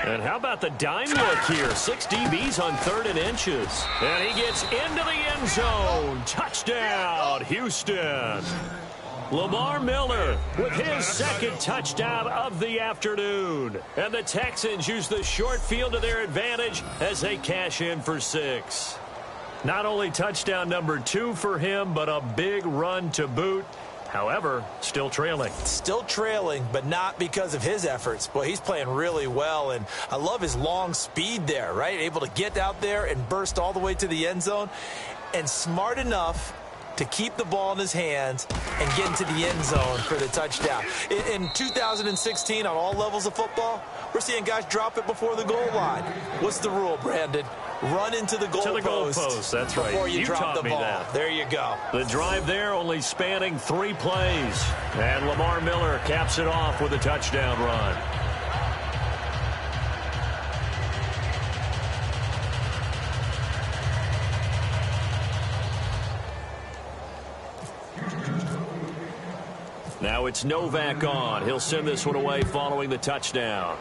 B: And how about the dime look here? 6 DBs on 3rd and inches. And he gets into the end zone. Touchdown, Houston. Lamar Miller with his 2nd touchdown of the afternoon. And the Texans use the short field to their advantage as they cash in for 6. Not only touchdown number 2 for him, but a big run to boot. However, still trailing.
C: Still trailing, but not because of his efforts. Boy, he's playing really well, and I love his long speed there, right? Able to get out there and burst all the way to the end zone, and smart enough to keep the ball in his hands and get into the end zone for the touchdown. In 2016, on all levels of football, we're seeing guys drop it before the goal line. What's the rule, Brandon? Run into the goalpost.
B: That's right.
C: Before you drop the ball.
B: That.
C: There you go.
B: The drive there only spanning 3 plays. And Lamar Miller caps it off with a touchdown run. Now it's Novak on. He'll send this one away following the touchdown.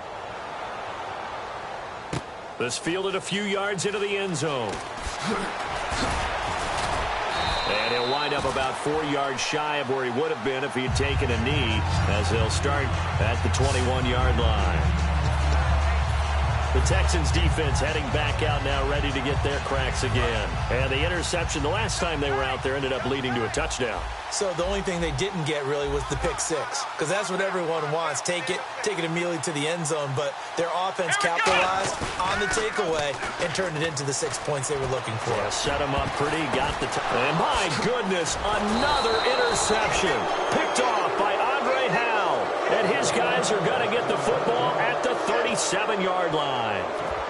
B: This fielded a few yards into the end zone. And he'll wind up about 4 yards shy of where he would have been if he had taken a knee, as they'll start at the 21-yard line. The Texans defense heading back out now, ready to get their cracks again. And the interception the last time they were out there ended up leading to a touchdown.
C: So the only thing they didn't get really was the pick 6, because that's what everyone wants. Take it immediately to the end zone, but their offense capitalized on the takeaway and turned it into the 6 points they were looking for.
B: Yeah, set them up pretty, got the and my goodness, another interception picked off by Andre Howell, and his guys are going to get the football at the 37-yard line.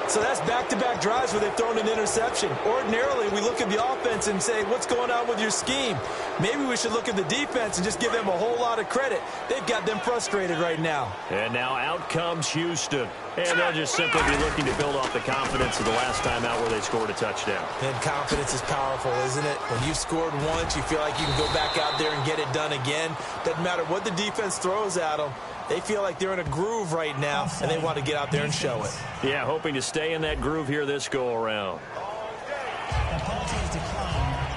C: So that's back-to-back drives where they've thrown an interception. Ordinarily, we look at the offense and say, what's going on with your scheme? Maybe we should look at the defense and just give them a whole lot of credit. They've got them frustrated right now.
B: And now out comes Houston. And they'll just simply be looking to build off the confidence of the last time out where they scored a touchdown.
C: And confidence is powerful, isn't it? When you've scored once, you feel like you can go back out there and get it done again. Doesn't matter what the defense throws at them. They feel like they're in a groove right now, and they want to get out there and show it.
B: Yeah, hoping to stay in that groove here this go-around.
E: The penalties decline.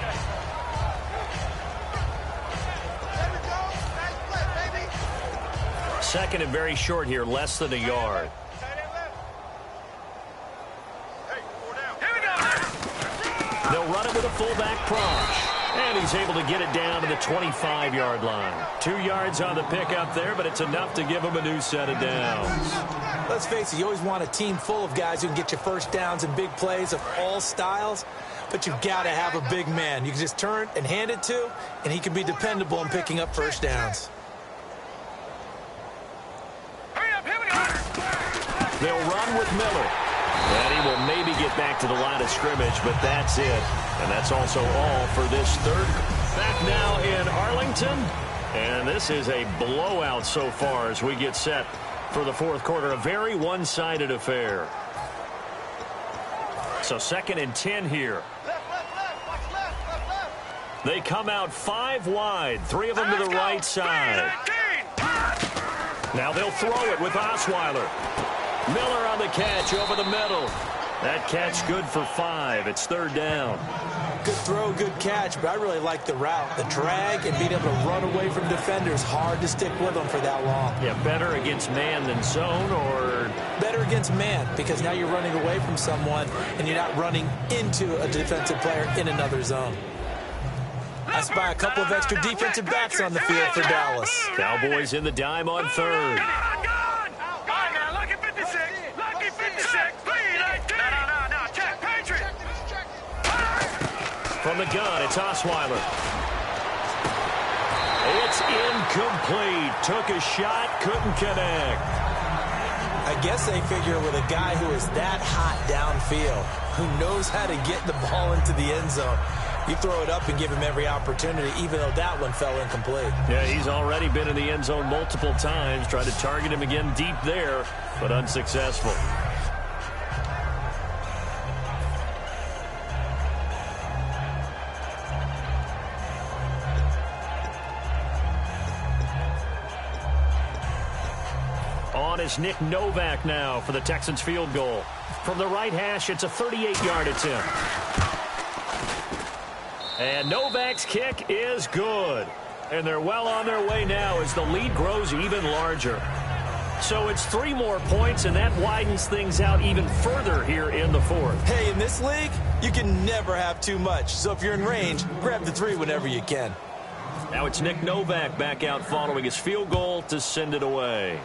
B: Second and very short here, less than a yard. They'll run it with a fullback Prosh. And he's able to get it down to the 25-yard line. 2 yards on the pickup there, but it's enough to give him a new set of downs.
C: Let's face it, you always want a team full of guys who can get you first downs and big plays of all styles, but you've got to have a big man you can just turn and hand it to, and he can be dependable in picking up first downs.
B: They'll run with Miller. And he will maybe get back to the line of scrimmage, but that's it. And that's also all for this third. Back now in Arlington. And this is a blowout so far as we get set for the fourth quarter. A very one-sided affair. So 2nd and 10 here. They come out 5 wide. 3 of them to the right side. Now they'll throw it with Osweiler. Miller on the catch over the middle. That catch good for 5. It's 3rd down.
C: Good throw, good catch, but I really like the route. The drag and being able to run away from defenders. Hard to stick with them for that long.
B: Yeah, better against man than zone, or?
C: Better against man, because now you're running away from someone and you're not running into a defensive player in another zone. I spy a couple of extra defensive backs on the field for Dallas.
B: Cowboys in the dime on 3rd. From the gun, it's Osweiler. It's incomplete. Took a shot, couldn't connect.
C: I guess they figure with a guy who is that hot downfield, who knows how to get the ball into the end zone, you throw it up and give him every opportunity, even though that one fell incomplete.
B: Yeah, he's already been in the end zone multiple times. Tried to target him again deep there, but unsuccessful. On is Nick Novak now for the Texans field goal. From the right hash, it's a 38-yard attempt. And Novak's kick is good. And they're well on their way now as the lead grows even larger. So it's 3 more points, and that widens things out even further here in the fourth.
C: Hey, in this league, you can never have too much. So if you're in range, grab the 3 whenever you can.
B: Now it's Nick Novak back out following his field goal to send it away.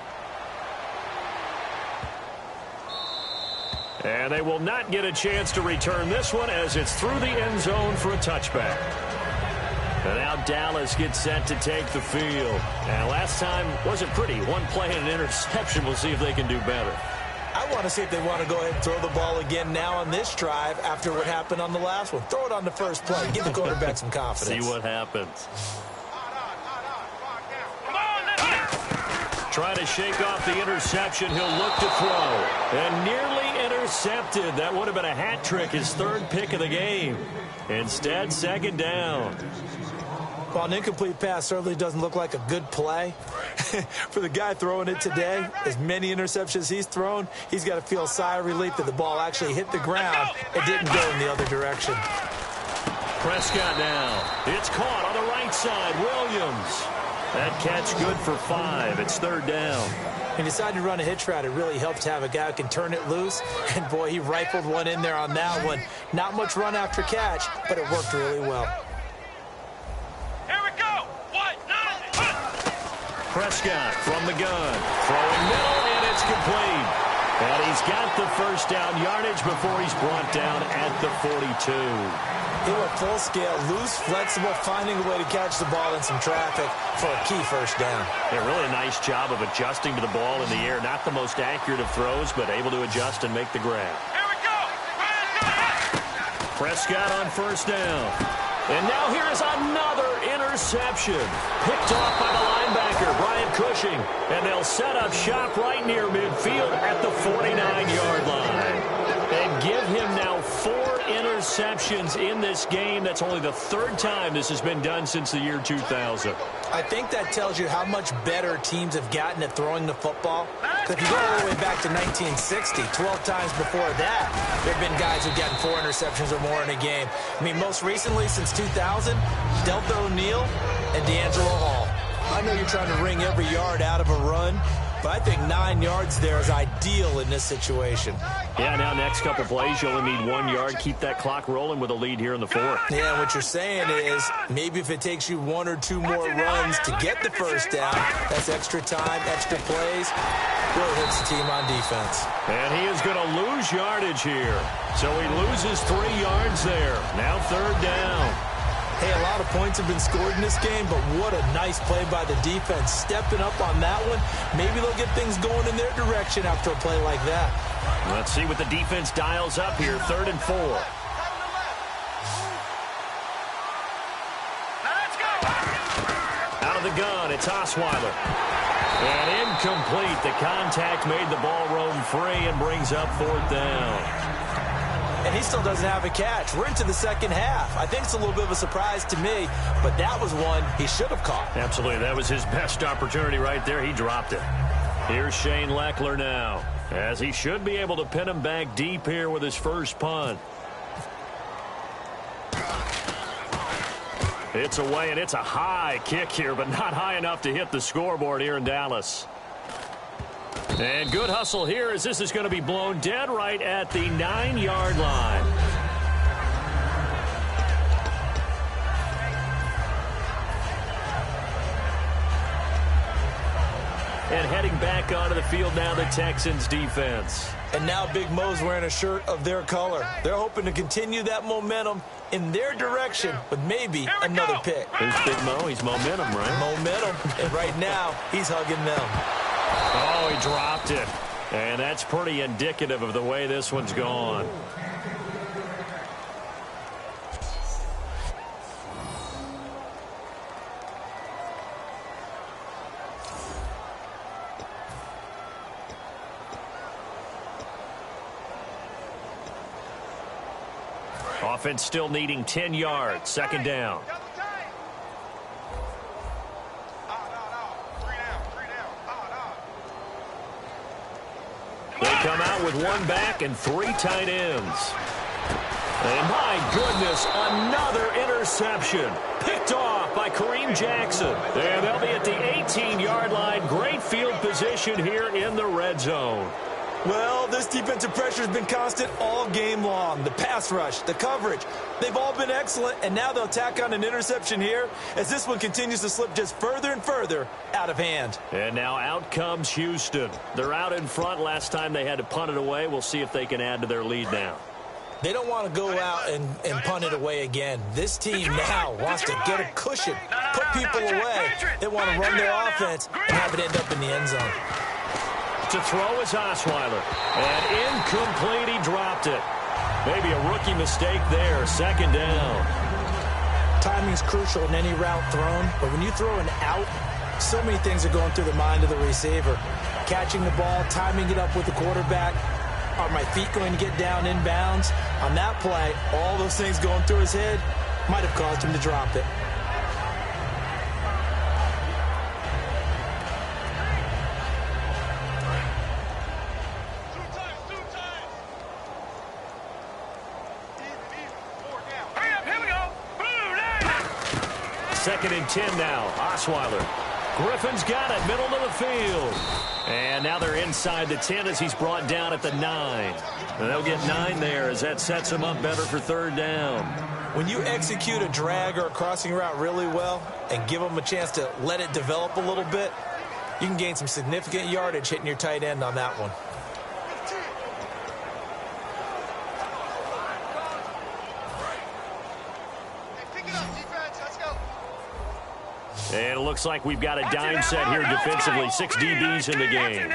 B: And they will not get a chance to return this one as it's through the end zone for a touchback. And now Dallas gets set to take the field. And last time wasn't pretty. One play and an interception. We'll see if they can do better.
C: I want to see if they want to go ahead and throw the ball again now on this drive after what happened on the last one. Throw it on the first play. Give the quarterback some confidence.
B: See what happens. Trying to shake off the interception. He'll look to throw. And nearly intercepted. That would have been a hat trick, his 3rd pick of the game. Instead, 2nd down.
C: Well, an incomplete pass certainly doesn't look like a good play. For the guy throwing it today, as many interceptions he's thrown, he's got to feel a sigh of relief that the ball actually hit the ground and didn't go in the other direction.
B: Prescott now. It's caught on the right side. Williams. That catch good for 5. It's 3rd down.
C: He decided to run a hitch route. It really helps to have a guy who can turn it loose. And, boy, he rifled one in there on that one. Not much run after catch, but it worked really well.
D: Here we go. 1, 9,
B: Prescott from the gun. Throwing middle, and it's complete. And he's got the first down yardage before he's brought down at the 42.
C: He went full scale, loose, flexible, finding a way to catch the ball in some traffic for a key first down.
B: Yeah, really a nice job of adjusting to the ball in the air. Not the most accurate of throws, but able to adjust and make the grab.
D: Here we go.
B: Prescott on first down. And now here is another interception. Picked off by the linebacker, Brian Cushing. And they'll set up shop right near midfield at the 49-yard line. And give him now 4 interceptions in this game. That's only the 3rd time this has been done since the year 2000.
C: I think that tells you how much better teams have gotten at throwing the football. If you go all the way back to 1960, 12 times before that, there have been guys who've gotten 4 interceptions or more in a game. I mean, most recently, since 2000, Deltha O'Neal and D'Angelo Hall. I know you're trying to wring every yard out of a run, but I think 9 yards there is ideal in this situation.
B: Yeah, now next couple plays, you only need 1 yard. Keep that clock rolling with a lead here in the 4th.
C: Yeah, what you're saying is maybe if it takes you 1 or 2 more runs to get the first down, that's extra time, extra plays, really hurts the team on defense.
B: And he is going to lose yardage here. So he loses 3 yards there. Now 3rd down.
C: Hey, a lot of points have been scored in this game, but what a nice play by the defense. Stepping up on that one, maybe they'll get things going in their direction after a play like that.
B: Let's see what the defense dials up here. 3rd and 4.
D: Let's go.
B: Out of the gun, it's Osweiler. And incomplete. The contact made the ball roam free and brings up 4th down.
C: And he still doesn't have a catch. We're into the 2nd half. I think it's a little bit of a surprise to me, but that was one he should have caught.
B: Absolutely. That was his best opportunity right there. He dropped it. Here's Shane Leckler now, as he should be able to pin him back deep here with his first punt. It's away, and it's a high kick here, but not high enough to hit the scoreboard here in Dallas. And good hustle here as this is going to be blown dead right at the 9-yard line. And heading back onto the field now, the Texans defense.
C: And now Big Mo's wearing a shirt of their color. They're hoping to continue that momentum in their direction with maybe another pick.
B: Who's Big Mo? He's momentum, right?
C: Momentum, and right now, he's hugging them.
B: Oh, he dropped it. And that's pretty indicative of the way this one's gone. Offense still needing 10 yards. Second down. They come out with one back and 3 tight ends. And my goodness, another interception. Picked off by Kareem Jackson. And they'll be at the 18-yard line. Great field position here in the red zone.
C: Well, this defensive pressure has been constant all game long. The pass rush, the coverage, they've all been excellent, and now they'll tack on an interception here as this one continues to slip just further and further out of hand.
B: And now out comes Houston. They're out in front. Last time they had to punt it away. We'll see if they can add to their lead now.
C: They don't want to go out and punt it away again. This team now wants to get a cushion, put people away. They want to run their offense and have it end up in the end zone.
B: To throw is Osweiler. And incomplete, he dropped it. Maybe a rookie mistake there. Second down.
C: Timing is crucial in any route thrown, but when you throw an out, so many things are going through the mind of the receiver. Catching the ball, timing it up with the quarterback. Are my feet going to get down inbounds? On that play, all those things going through his head might have caused him to drop it.
B: Second and 10 now. Osweiler. Griffin's got it. Middle of the field. And now they're inside the 10 as he's brought down at the 9. And they'll get 9 there as that sets him up better for third down.
C: When you execute a drag or a crossing route really well and give them a chance to let it develop a little bit, you can gain some significant yardage hitting your tight end on that one.
B: And it looks like we've got a dime set here defensively. 6 DBs in the game.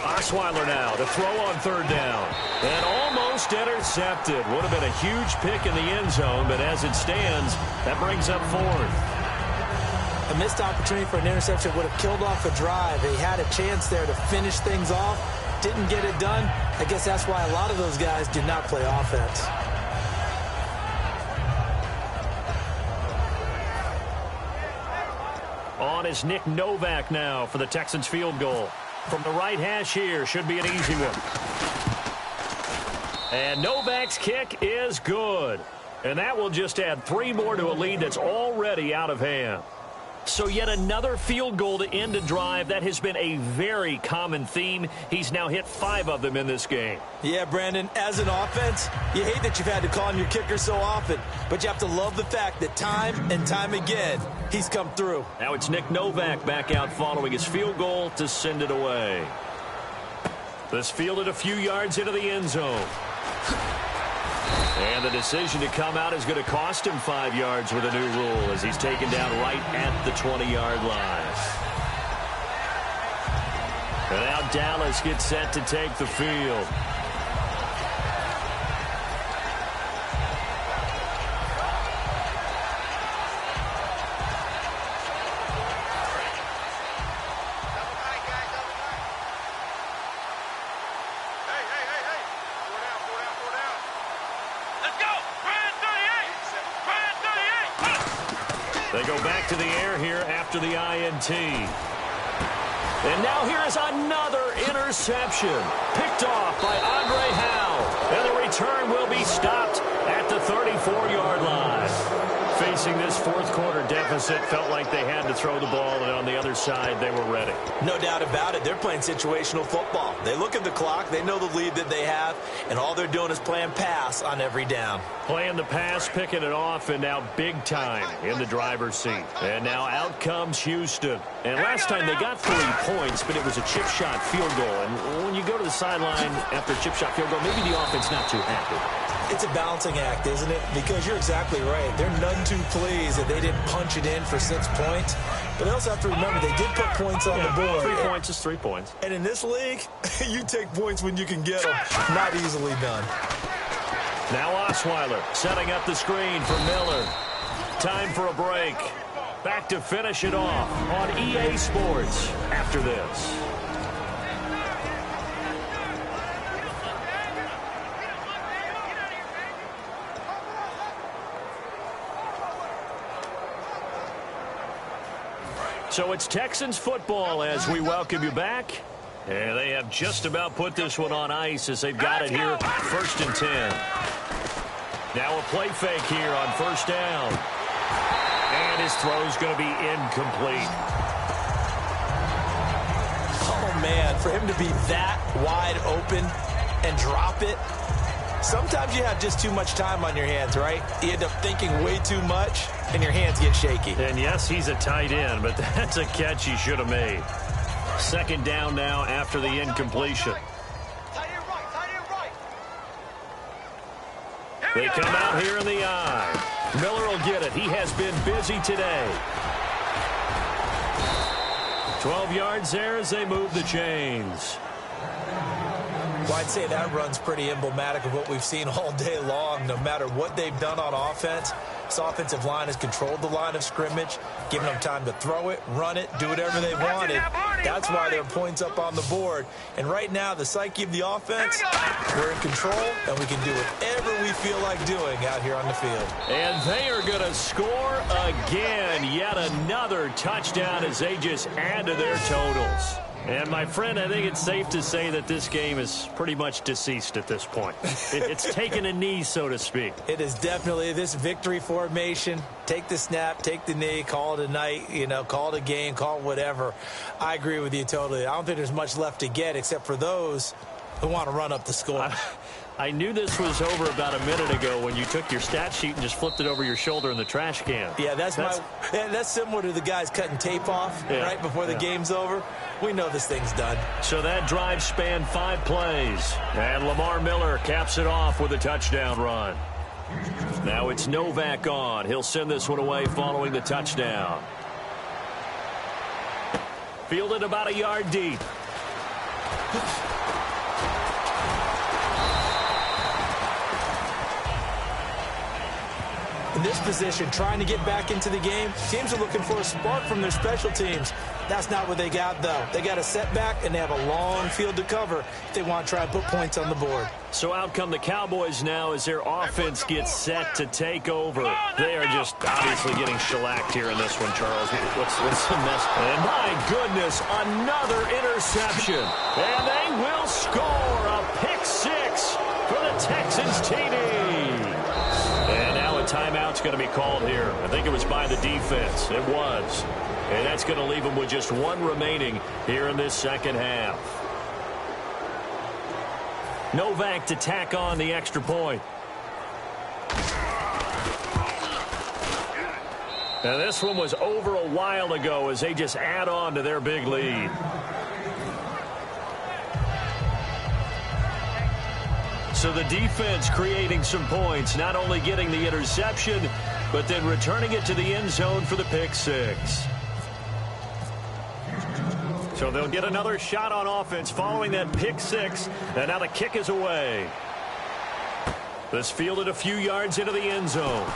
B: Osweiler now to throw on third down. And almost intercepted. Would have been a huge pick in the end zone, but as it stands, that brings up fourth.
C: A missed opportunity for an interception would have killed off a drive. They had a chance there to finish things off. Didn't get it done. I guess that's why a lot of those guys do not play offense.
B: On is Nick Novak now for the Texans field goal. From the right hash here, should be an easy one. And Novak's kick is good. And that will just add 3 more to a lead that's already out of hand. So yet another field goal to end a drive. That has been a very common theme. He's now hit 5 of them in this game.
C: Yeah, Brandon, as an offense, you hate that you've had to call on your kicker so often, but you have to love the fact that time and time again, he's come through.
B: Now it's Nick Novak back out following his field goal to send it away. This fielded a few yards into the end zone. And the decision to come out is going to cost him 5 yards with a new rule as he's taken down right at the 20-yard line. And now Dallas gets set to take the field. They go back to the air here after the INT. And now here is another interception. Picked off by Andre Howe. And the return will be stopped at the 34-yard line. Facing this this fourth-quarter deficit, felt like they had to throw the ball, and on the other side, they were ready.
C: No doubt about it. They're playing situational football. They look at the clock. They know the lead that they have, and all they're doing is playing pass on every down.
B: Playing the pass, picking it off, and now big time in the driver's seat. And now out comes Houston. And last time they got 3 points, but it was a chip shot field goal. And when you go to the sideline after a chip shot field goal, maybe the offense not too happy.
C: It's a balancing act, isn't it? Because you're exactly right. They're none too pleased that they didn't punch it in for 6 points. But they also have to remember they did put points on the board.
B: 3 points is 3 points.
C: And in this league, you take points when you can get them. Not easily done.
B: Now Osweiler setting up the screen for Miller. Time for a break. Back to finish it off on EA Sports after this. So it's Texans football as we welcome you back. And they have just about put this one on ice as they've got it here, 1st and 10. Now a play fake here on 1st down. And his throw's going to be incomplete.
C: Oh, man, for him to be that wide open and drop it. Sometimes you have just too much time on your hands, right? You end up thinking way too much, and your hands get shaky.
B: And yes, he's a tight end, but that's a catch he should have made. 2nd down now after the incompletion. They come out here in the eye. Miller will get it. He has been busy today. 12 yards there as they move the chains.
C: Well, I'd say that run's pretty emblematic of what we've seen all day long. No matter what they've done on offense, this offensive line has controlled the line of scrimmage, giving them time to throw it, run it, do whatever they wanted. That's why there are points up on the board. And right now, the psyche of the offense, we're in control, and we can do whatever we feel like doing out here on the field.
B: And they are going to score again. Yet another touchdown as they just add to their totals. And, my friend, I think it's safe to say that this game is pretty much deceased at this point. It's taken a knee, so to speak.
C: It is definitely this victory formation. Take the snap, take the knee, call it a night, call it a game, call it whatever. I agree with you totally. I don't think there's much left to get except for those who want to run up the score.
B: I knew this was over about a minute ago when you took your stat sheet and just flipped it over your shoulder in the trash can.
C: Yeah, that's similar to the guys cutting tape off right before the game's over. We know this thing's done.
B: So that drive spanned 5 plays. And Lamar Miller caps it off with a touchdown run. Now it's Novak on. He'll send this one away following the touchdown. Fielded about a yard deep.
C: In this position, trying to get back into the game, teams are looking for a spark from their special teams. That's not what they got, though. They got a setback, and they have a long field to cover if they want to try and put points on the board.
B: So out come the Cowboys now as their offense gets set to take over. They are just obviously getting shellacked here in this one, Charles. What's the mess? And my goodness, another interception. And they will score a pick 6 for the Texans TD. And now a timeout's going to be called here. I think it was by the defense. It was. And that's going to leave them with just 1 remaining here in this second half. Novak to tack on the extra point. Now this one was over a while ago as they just add on to their big lead. So the defense creating some points, not only getting the interception, but then returning it to the end zone for the pick 6. So they'll get another shot on offense following that pick 6, and now the kick is away. This fielded a few yards into the end zone.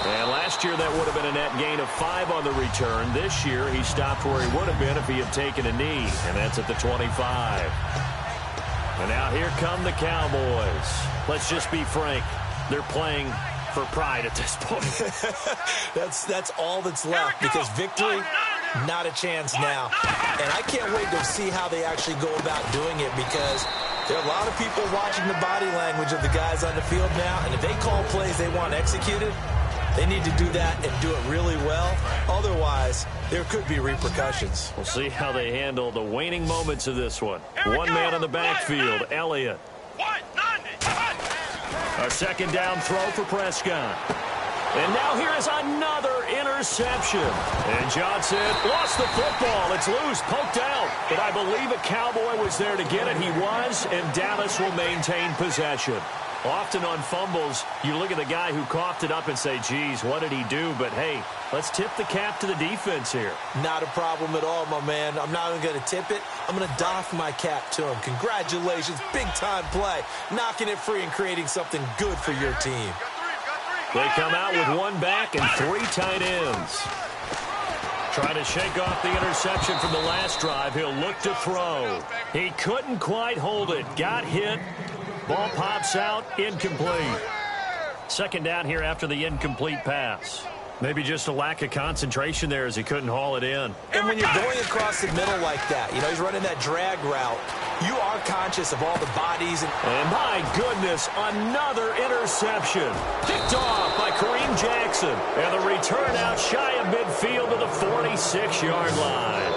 B: And last year that would have been a net gain of 5 on the return. This year he stopped where he would have been if he had taken a knee, and that's at the 25. And now here come the Cowboys. Let's just be frank. They're playing for pride at this point.
C: That's all that's left because victory, not a chance now. And I can't wait to see how they actually go about doing it because there are a lot of people watching the body language of the guys on the field now. And if they call plays they want executed, They need to do that and do it really well. Otherwise, there could be repercussions.
B: We'll see how they handle the waning moments of this one. One man on the backfield, Elliott. A second down throw for Prescott. And now here is another interception. And Johnson lost the football. It's loose, poked out. But I believe a Cowboy was there to get it. He was, and Dallas will maintain possession. Often on fumbles, you look at the guy who coughed it up and say, geez, what did he do? But, hey, let's tip the cap to the defense here.
C: Not a problem at all, my man. I'm not even going to tip it. I'm going to doff my cap to him. Congratulations, big-time play. Knocking it free and creating something good for your team.
B: They come out with one back and three tight ends. Trying to shake off the interception from the last drive. He'll look to throw. He couldn't quite hold it. Got hit. Ball pops out, incomplete. Second down here after the incomplete pass. Maybe just a lack of concentration there as he couldn't haul it in.
C: And when you're going across the middle like that, you know, he's running that drag route, you are conscious of all the bodies.
B: And my goodness, another interception. Picked off by Kareem Jackson. And the return out shy of midfield to the 46-yard line.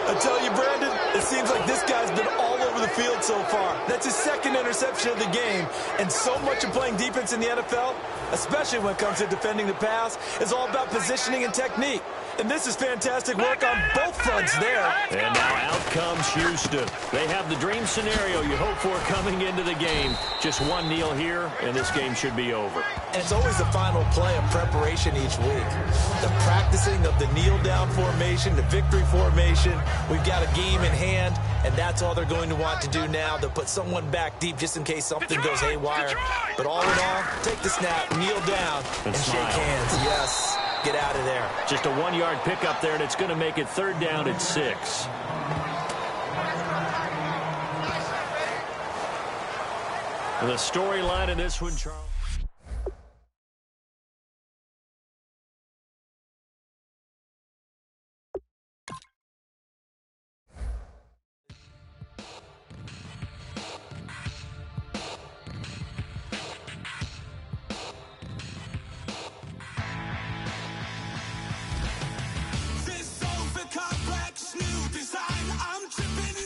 C: I tell you, Brandon, it seems like this guy's been all over the field so far. That's his second interception of the game. And so much of playing defense in the NFL, especially when it comes to defending the pass, is all about positioning and technique. And this is fantastic work on both fronts there.
B: And now out comes Houston. They have the dream scenario you hope for coming into the game. Just one kneel here, and this game should be over.
C: And it's always the final play of preparation each week. The practicing of the kneel-down formation, the victory formation. We've got a game in hand, and that's all they're going to want to do now. They'll put someone back deep just in case something goes haywire. But all in all, take the snap, kneel down, and shake hands. Yes. Get out of there.
B: Just a 1-yard pickup there, and it's going to make it third down at 6. And the storyline in this one, Charles.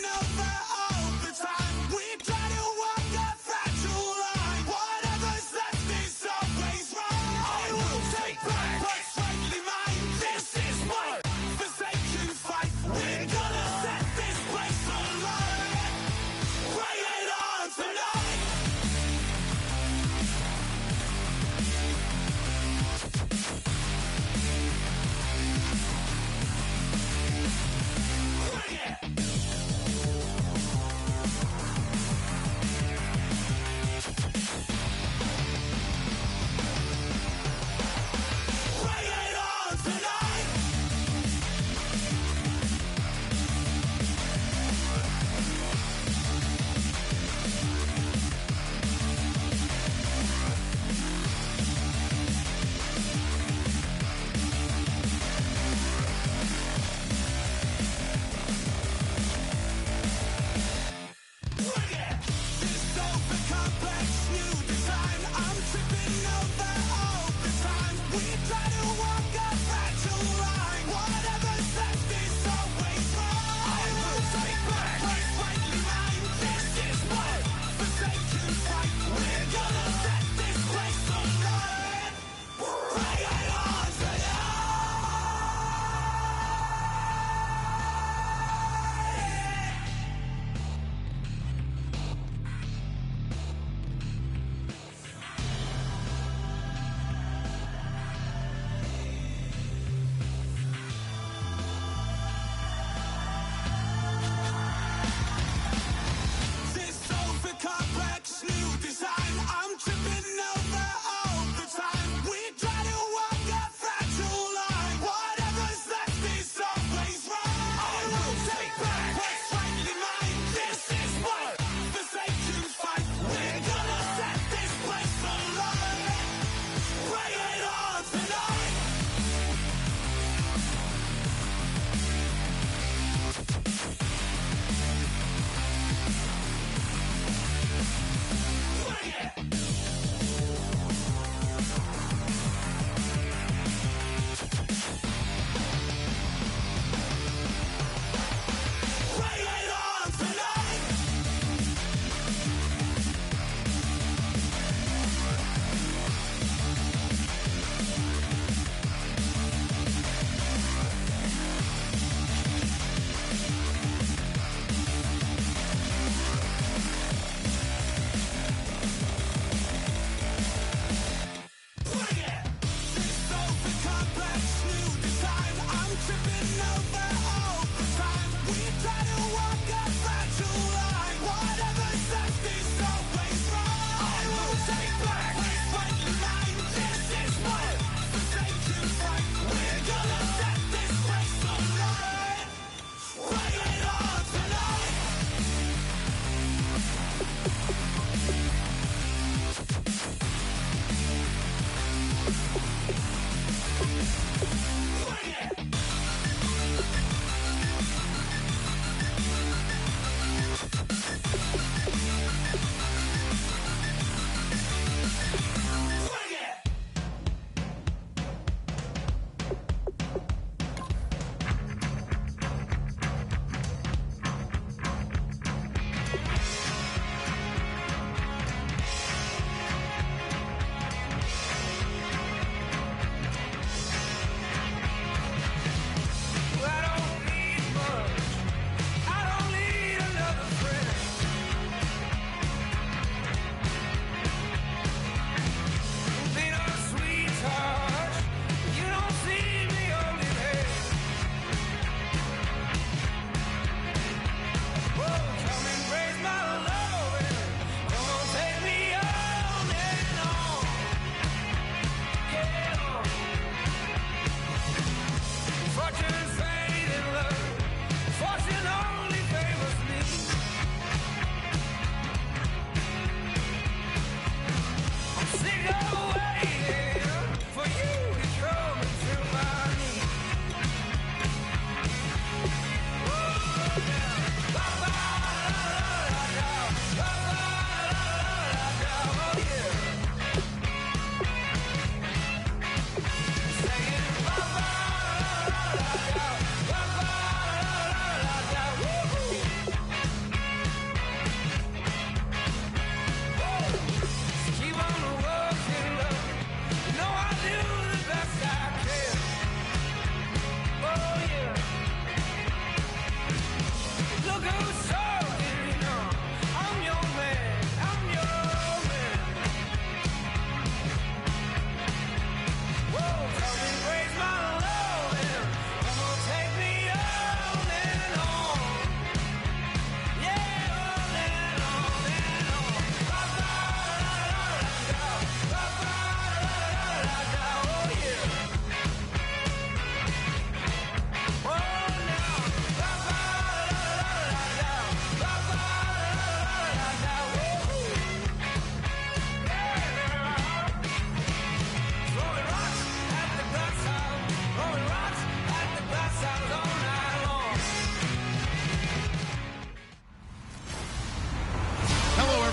F: Over all the time. We try to walk a fragile line. Whatever's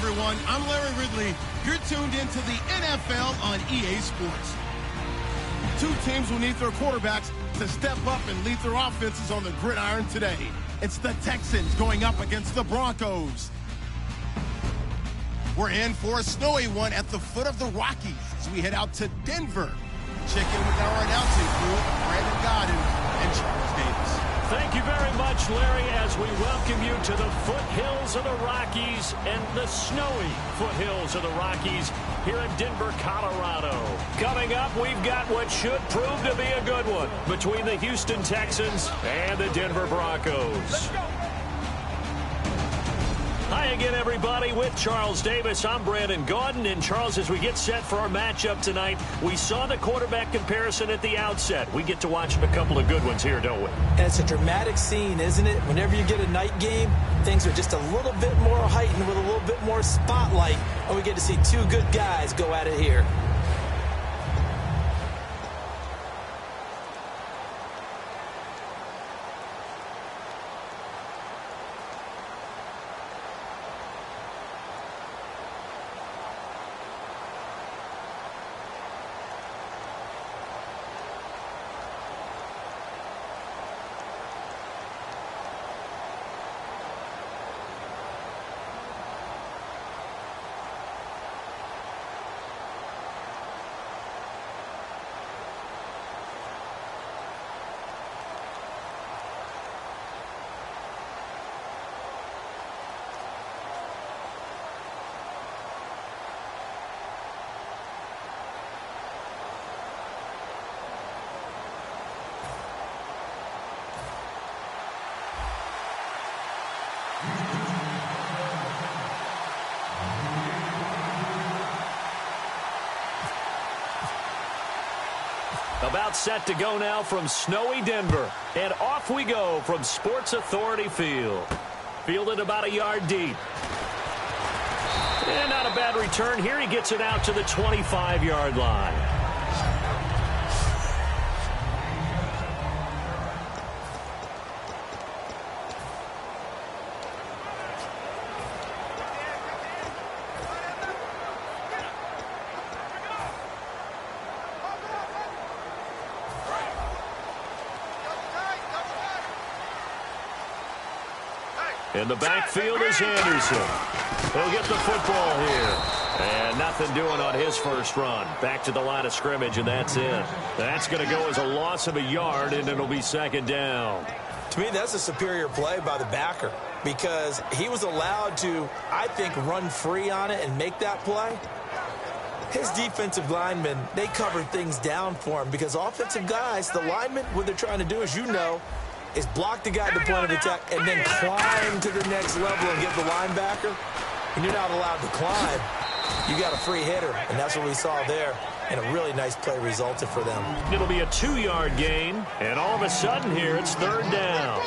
A: everyone. I'm Larry Ridley. You're tuned into the NFL on EA Sports. Two teams will need their quarterbacks to step up and lead their offenses on the gridiron today. It's the Texans going up against the Broncos. We're in for a snowy one at the foot of the Rockies as we head out to Denver. Check in with our announcing crew, Brandon Godden and Charles Davis.
B: Thank you very much, Larry, as we welcome you to the foothills of the Rockies and the snowy foothills of the Rockies here in Denver, Colorado. Coming up, we've got what should prove to be a good one between the Houston Texans and the Denver Broncos.
D: Let's go.
B: Hi again, everybody. With Charles Davis, I'm Brandon Gaudin. And Charles, as we get set for our matchup tonight, we saw the quarterback comparison at the outset. We get to watch a couple of good ones here, don't we?
C: And it's a dramatic scene, isn't it? Whenever you get a night game, things are just a little bit more heightened with a little bit more spotlight. And we get to see two good guys go at it here.
B: About set to go now from snowy Denver. And off we go from Sports Authority Field. Fielded about a yard deep. And not a bad return here. He gets it out to the 25-yard line. In the backfield is Anderson. He'll get the football here. And nothing doing on his first run. Back to the line of scrimmage, and that's it. That's going to go as a loss of a yard, and it'll be second down.
C: To me, that's a superior play by the backer because he was allowed to, I think, run free on it and make that play. His defensive linemen, they covered things down for him because offensive guys, the linemen, what they're trying to do, as you know, is block the guy at the point of attack and then climb to the next level and get the linebacker. And you're not allowed to climb. You got a free hitter, and that's what we saw there. And a really nice play resulted for them.
B: It'll be a 2-yard gain, and all of a sudden here it's third down.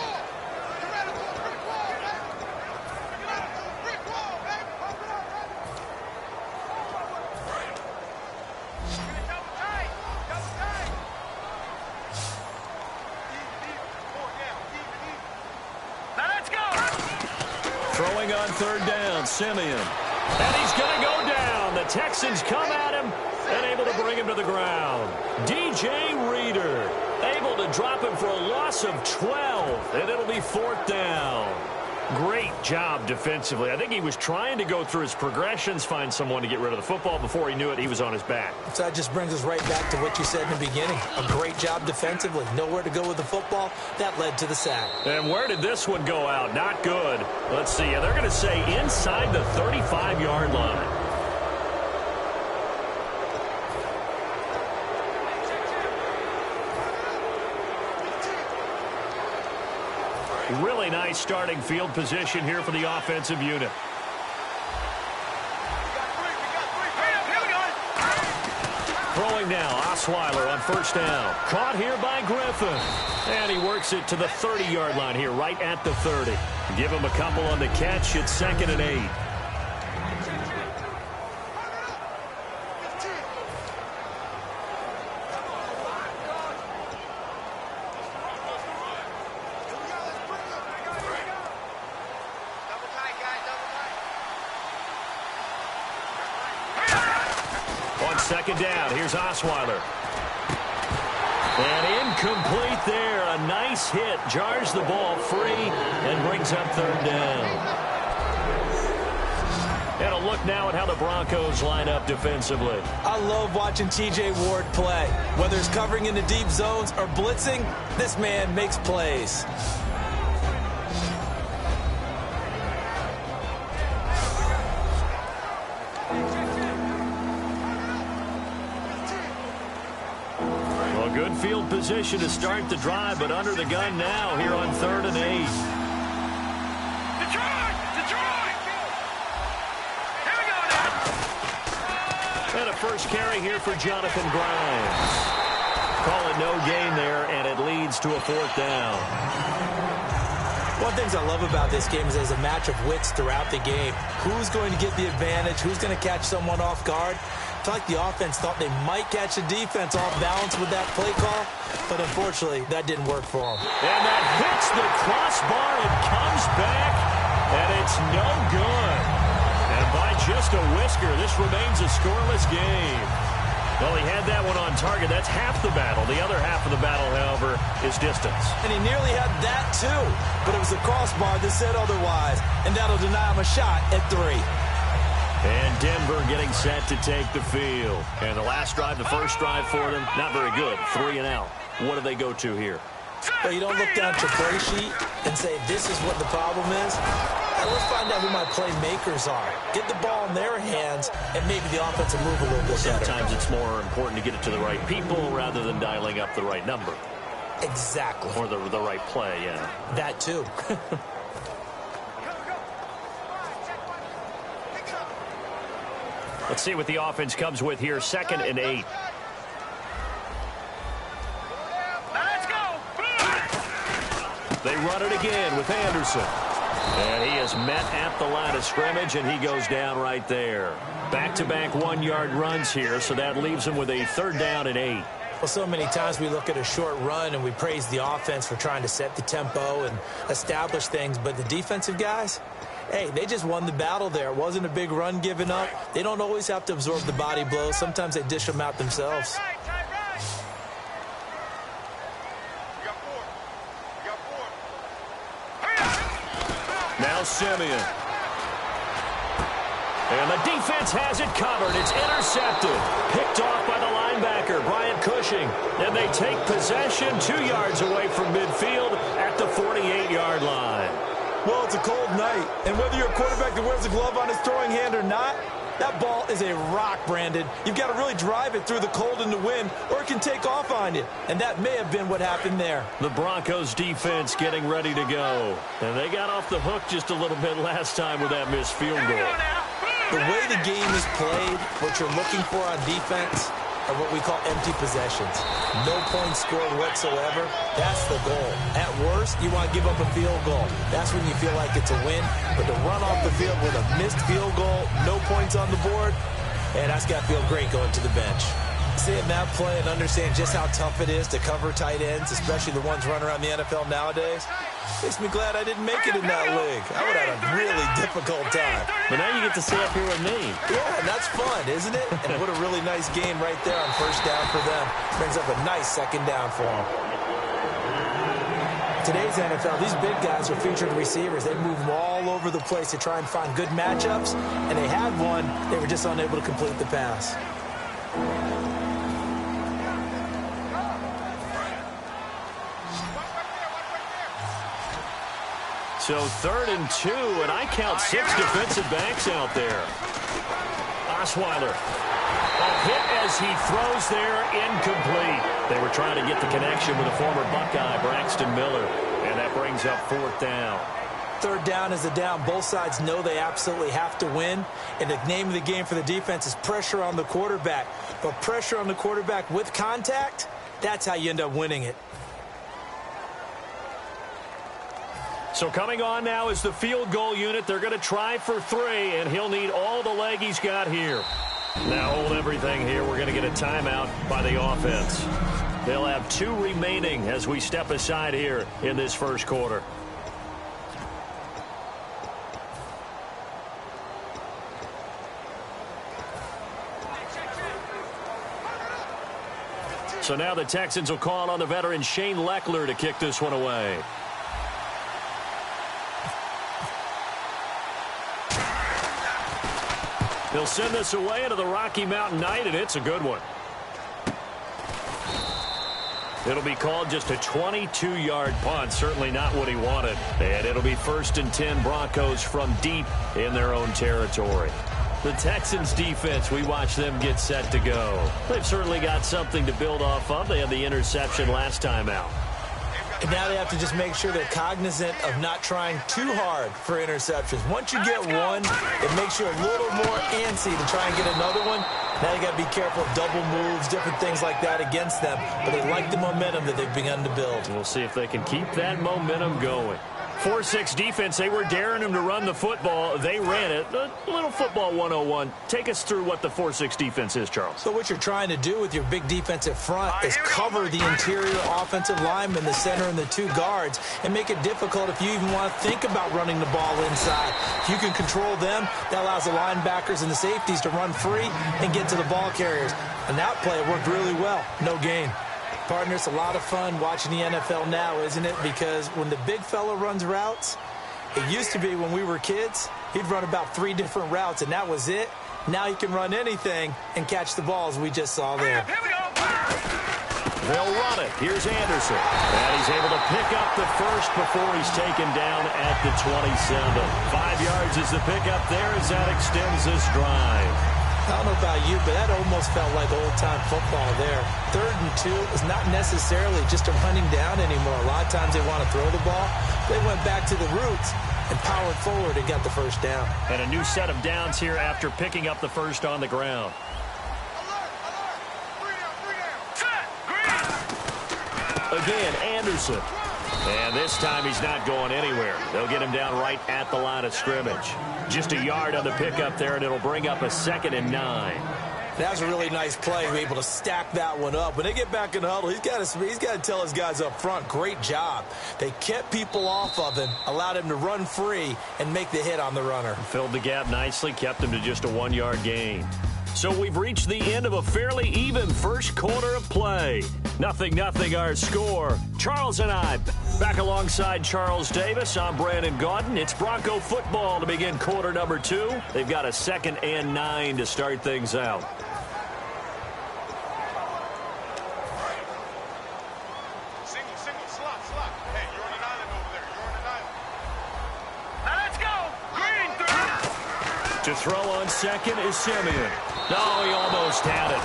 B: Throwing on third down, Simeon. And he's going to go down. The Texans come at him and able to bring him to the ground. DJ Reader able to drop him for a loss of 12, and it'll be fourth down. Great job defensively. I think he was trying to go through his progressions, find someone to get rid of the football. Before he knew it, he was on his back.
C: So that just brings us right back to what you said in the beginning. A great job defensively. Nowhere to go with the football. That led to the sack.
B: And where did this one go out? Not good. Let's see. They're going to say inside the 35-yard line. Really nice starting field position here for the offensive unit. Throwing now, Osweiler on first down. Caught here by Griffin. And he works it to the 30-yard line here, right at the 30. Give him a couple on the catch. It's 2nd and 8. second down. Here's Osweiler. And incomplete there. A nice hit. Jars the ball free and brings up third down. And a look now at how the Broncos line up defensively.
C: I love watching T.J. Ward play. Whether it's covering in the deep zones or blitzing, this man makes plays.
B: Well, good field position to start the drive, but under the gun now here on 3rd and 8. And a first carry here for Jonathan Grimes. Call it no gain there, and it leads to a 4th down.
C: One of the things I love about this game is there's a match of wits throughout the game. Who's going to get the advantage? Who's going to catch someone off guard? I feel like the offense thought they might catch the defense off balance with that play call, but unfortunately, that didn't work for them.
B: And that hits the crossbar and comes back, and it's no good. And by just a whisker, this remains a scoreless game. Well, he had that one on target. That's half the battle. The other half of the battle, however, is distance.
C: And he nearly had that, too. But it was the crossbar that said otherwise. And that'll deny him a shot at 3.
B: And Denver getting set to take the field. And the last drive, the first drive for them, not very good. 3 and out. What do they go to here?
C: Well, you don't look down at your play sheet and say, this is what the problem is. Now let's find out who my playmakers are. Get the ball in their hands, and maybe the offense will move a little bit better.
B: Sometimes it's more important to get it to the right people rather than dialing up the right number.
C: Exactly.
B: Or the right play, yeah.
C: That, too.
B: Let's see what the offense comes with here. 2nd and 8.
D: Let's go.
B: They run it again with Anderson. And he is met at the line of scrimmage, and he goes down right there. Back-to-back 1-yard runs here, so that leaves him with a 3rd down and 8.
C: Well, so many times we look at a short run and we praise the offense for trying to set the tempo and establish things, but the defensive guys, hey, they just won the battle there. It wasn't a big run given up. They don't always have to absorb the body blows. Sometimes they dish them out themselves.
B: Now Simeon. And the defense has it covered. It's intercepted. Picked off by the linebacker, Bryant Cushing. And they take possession 2 yards away from midfield at the 48-yard line.
C: Well, it's a cold night, and whether you're a quarterback that wears a glove on his throwing hand or not, that ball is a rock, Brandon. You've got to really drive it through the cold and the wind, or it can take off on you. And that may have been what happened there.
B: The Broncos defense getting ready to go. And they got off the hook just a little bit last time with that missed field goal.
C: The way the game is played, what you're looking for on defense are what we call empty possessions. No points scored whatsoever. That's the goal. At worst, you want to give up a field goal. That's when you feel like it's a win. But to run off the field with a missed field goal, no points on the board, that's got to feel great going to the bench. Seeing that play and understand just how tough it is to cover tight ends, especially the ones running around the NFL nowadays, makes me glad I didn't make it in that league. I would have had a really difficult time.
B: But now you get to sit up here with me.
C: Yeah, and that's fun, isn't it? And what a really nice game right there on first down for them. Brings up a nice 2nd down for them. Today's NFL, these big guys are featured receivers. They move them all over the place to try and find good matchups, and they had one. They were just unable to complete the pass.
B: So 3rd and 2, and I count 6 defensive backs out there. Osweiler. A hit as he throws there, incomplete. They were trying to get the connection with a former Buckeye, Braxton Miller, and that brings up 4th down.
C: 3rd down is a down. Both sides know they absolutely have to win, and the name of the game for the defense is pressure on the quarterback. But pressure on the quarterback with contact, that's how you end up winning it.
B: So coming on now is the field goal unit. They're going to try for 3, and he'll need all the leg he's got here. Now hold everything here. We're going to get a timeout by the offense. They'll have 2 remaining as we step aside here in this first quarter. So now the Texans will call on the veteran Shane Leckler to kick this one away. He'll send this away into the Rocky Mountain Night, and it's a good one. It'll be called just a 22-yard punt, certainly not what he wanted. And it'll be 1st and 10 Broncos from deep in their own territory. The Texans defense, we watch them get set to go. They've certainly got something to build off of. They had the interception last time out.
C: And now they have to just make sure they're cognizant of not trying too hard for interceptions. Once you get one, it makes you a little more antsy to try and get another one. Now you got to be careful of double moves, different things like that against them. But they like the momentum that they've begun to build.
B: We'll see if they can keep that momentum going. 4-6 defense, they were daring him to run the football. They ran it. A little football 101. Take us through what the 4-6 defense is, Charles.
C: So what you're trying to do with your big defensive front is cover the interior offensive lineman, the center, and the 2 guards, and make it difficult if you even want to think about running the ball inside. If you can control them, that allows the linebackers and the safeties to run free and get to the ball carriers. And that play worked really well. No gain. Partner, it's a lot of fun watching the NFL now, isn't it? Because when the big fella runs routes, it used to be when we were kids, he'd run about 3 different routes, and that was it. Now he can run anything and catch the balls we just saw there.
B: They'll run it. Here's Anderson. And he's able to pick up the first before he's taken down at the 27. 5 yards is the pickup there as that extends this drive.
C: I don't know about you, but that almost felt like old-time football there. 3rd and 2 is not necessarily just a running down anymore. A lot of times they want to throw the ball. They went back to the roots and powered forward and got the first down.
B: And a new set of downs here after picking up the first on the ground. Again, Anderson. And this time he's not going anywhere. They'll get him down right at the line of scrimmage. Just a yard on the pickup there, and it'll bring up a 2nd and 9.
C: That was a really nice play. We're able to stack that one up. When they get back in the huddle, he's got to tell his guys up front, great job. They kept people off of him, allowed him to run free, and make the hit on the runner.
B: Filled the gap nicely, kept him to just a 1-yard gain. So we've reached the end of a fairly even first quarter of play. 0-0 our score. Charles and I back alongside Charles Davis. I'm Brandon Gaudin. It's Bronco football to begin quarter number 2. They've got a 2nd and 9 to start things out.
D: Single, slot. Hey, you're on an island over there. You're on an island. Now let's go. Green 3.
B: To throw on second is Simeon. No, he almost had it.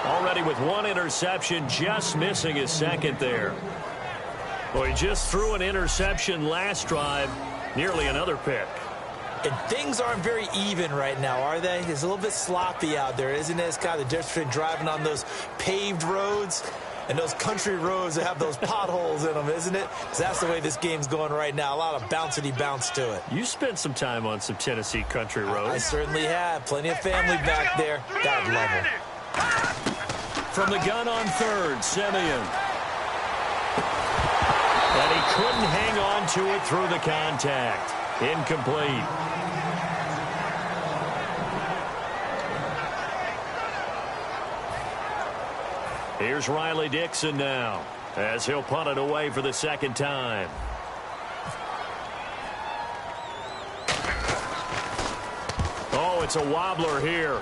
B: Already with 1 interception, just missing his 2nd there. Well, he just threw an interception last drive, nearly another pick.
C: And things aren't very even right now, are they? It's a little bit sloppy out there, isn't it? It's kind of the difference between driving on those paved roads and those country roads that have those potholes in them, isn't it? 'Cause that's the way this game's going right now. A lot of bouncy bounce to it.
B: You spent some time on some Tennessee country roads.
C: I certainly have. Plenty of family back there. God love them.
B: From the gun on 3rd, Simeon. And he couldn't hang on to it through the contact. Incomplete. Here's Riley Dixon now, as he'll punt it away for the 2nd time. Oh, it's a wobbler here.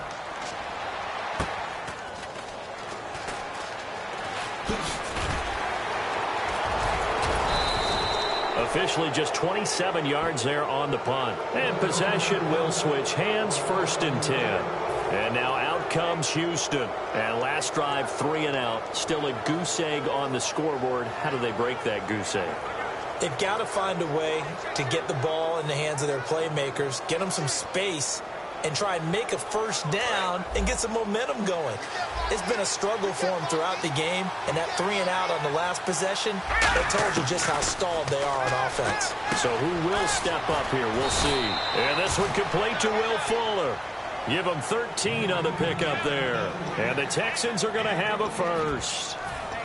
B: Officially just 27 yards there on the punt. And possession will switch hands, 1st and 10. And now out comes Houston. And last drive, 3 and out. Still a goose egg on the scoreboard. How do they break that goose egg?
C: They've got to find a way to get the ball in the hands of their playmakers, get them some space, and try and make a first down and get some momentum going. It's been a struggle for them throughout the game, and that 3 and out on the last possession, that told you just how stalled they are on offense.
B: So who will step up here? We'll see. And this one complete to Will Fuller. Give him 13 on the pickup there. And the Texans are going to have a first.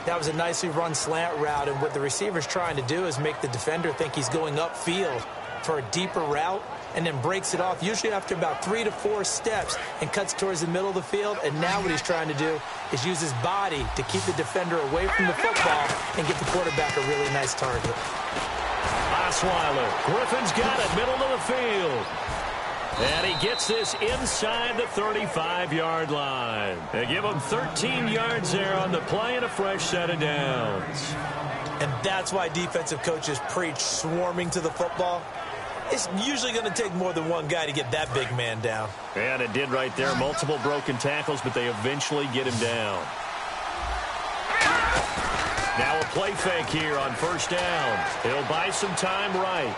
C: That was a nicely run slant route, and what the receiver's trying to do is make the defender think he's going upfield for a deeper route. and then breaks it off, usually after about 3 to 4 steps, and cuts towards the middle of the field. And now what he's trying to do is use his body to keep the defender away from the football and give the quarterback a really nice target.
B: Osweiler. Griffin's got it, middle of the field. And he gets this inside the 35-yard line. They give him 13 yards there on the play and a fresh set of downs.
C: And that's why defensive coaches preach swarming to the football. It's usually going to take more than one guy to get that big man down.
B: And it did right there. Multiple broken tackles, but they eventually get him down. Now a play fake here on first down. He'll buy some time right.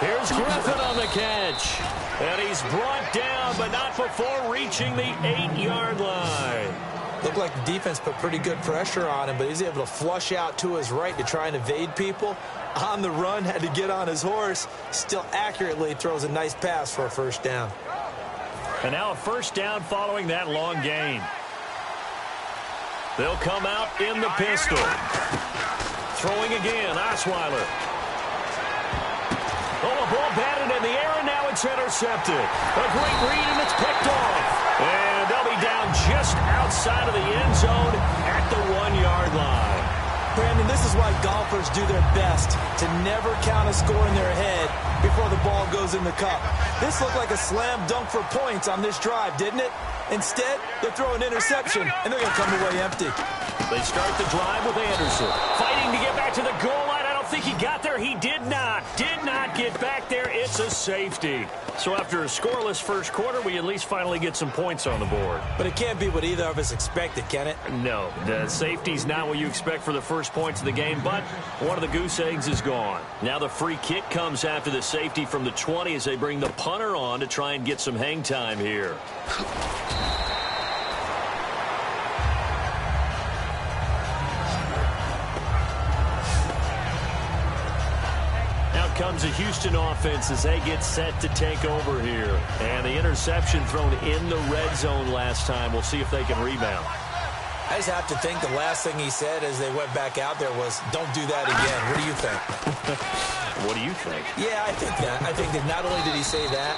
B: Here's Griffin on the catch. And he's brought down, but not before reaching the 8-yard line.
C: Looked like the defense put pretty good pressure on him, but he's able to flush out to his right to try and evade people. On the run, had to get on his horse. Still accurately throws a nice pass for a first down.
B: And now a first down following that long gain. They'll come out in the pistol. Throwing again, Osweiler. Oh, a ball batted in the air, and now it's intercepted. A great read, and it's picked off. And they'll be down just outside of the end zone at the 1-yard line.
C: Brandon, this is why golfers do their best to never count a score in their head before the ball goes in the cup. This looked like a slam dunk for points on this drive, didn't it? Instead, they're throwing an interception, and they're going to come away empty.
B: They start the drive with Anderson. Fighting to get back to the goal line. I don't think he got there. He did not get back there. It's a safety. So after a scoreless first quarter, we at least finally get some points on the board.
C: But it can't be what either of us expected, can it?
B: No, the safety's not what you expect for the first points of the game, but one of the goose eggs is gone. Now the free kick comes after the safety from the 20 as they bring the punter on to try and get some hang time here. Comes a Houston offense as they get set to take over here. And the interception thrown in the red zone last time. We'll see if they can rebound.
C: I just have to think the last thing he said as they went back out there was, don't do that again. What do you think?
B: What do you think?
C: Yeah, I think that. I think that not only did he say that,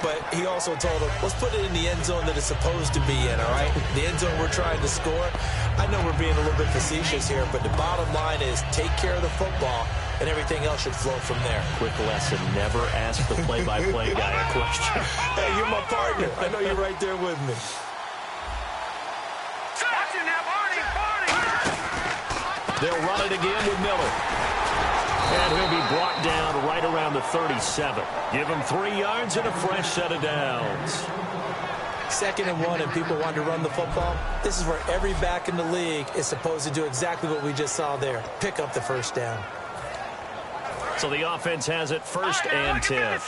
C: but he also told him, let's put it in the end zone that it's supposed to be in, all right? The end zone we're trying to score. I know we're being a little bit facetious here, but the bottom line is take care of the football, and everything else should flow from there.
B: Quick lesson, never ask the play-by-play guy a question.
C: Hey, you're my partner. I know you're right there with me.
B: They'll run it again with Miller. And he'll be brought down right around the 37. Give him 3 yards and a fresh set of downs.
C: 2nd and 1, and people want to run the football. This is where every back in the league is supposed to do exactly what we just saw there. Pick up the first down.
B: So the offense has it 1st and 10.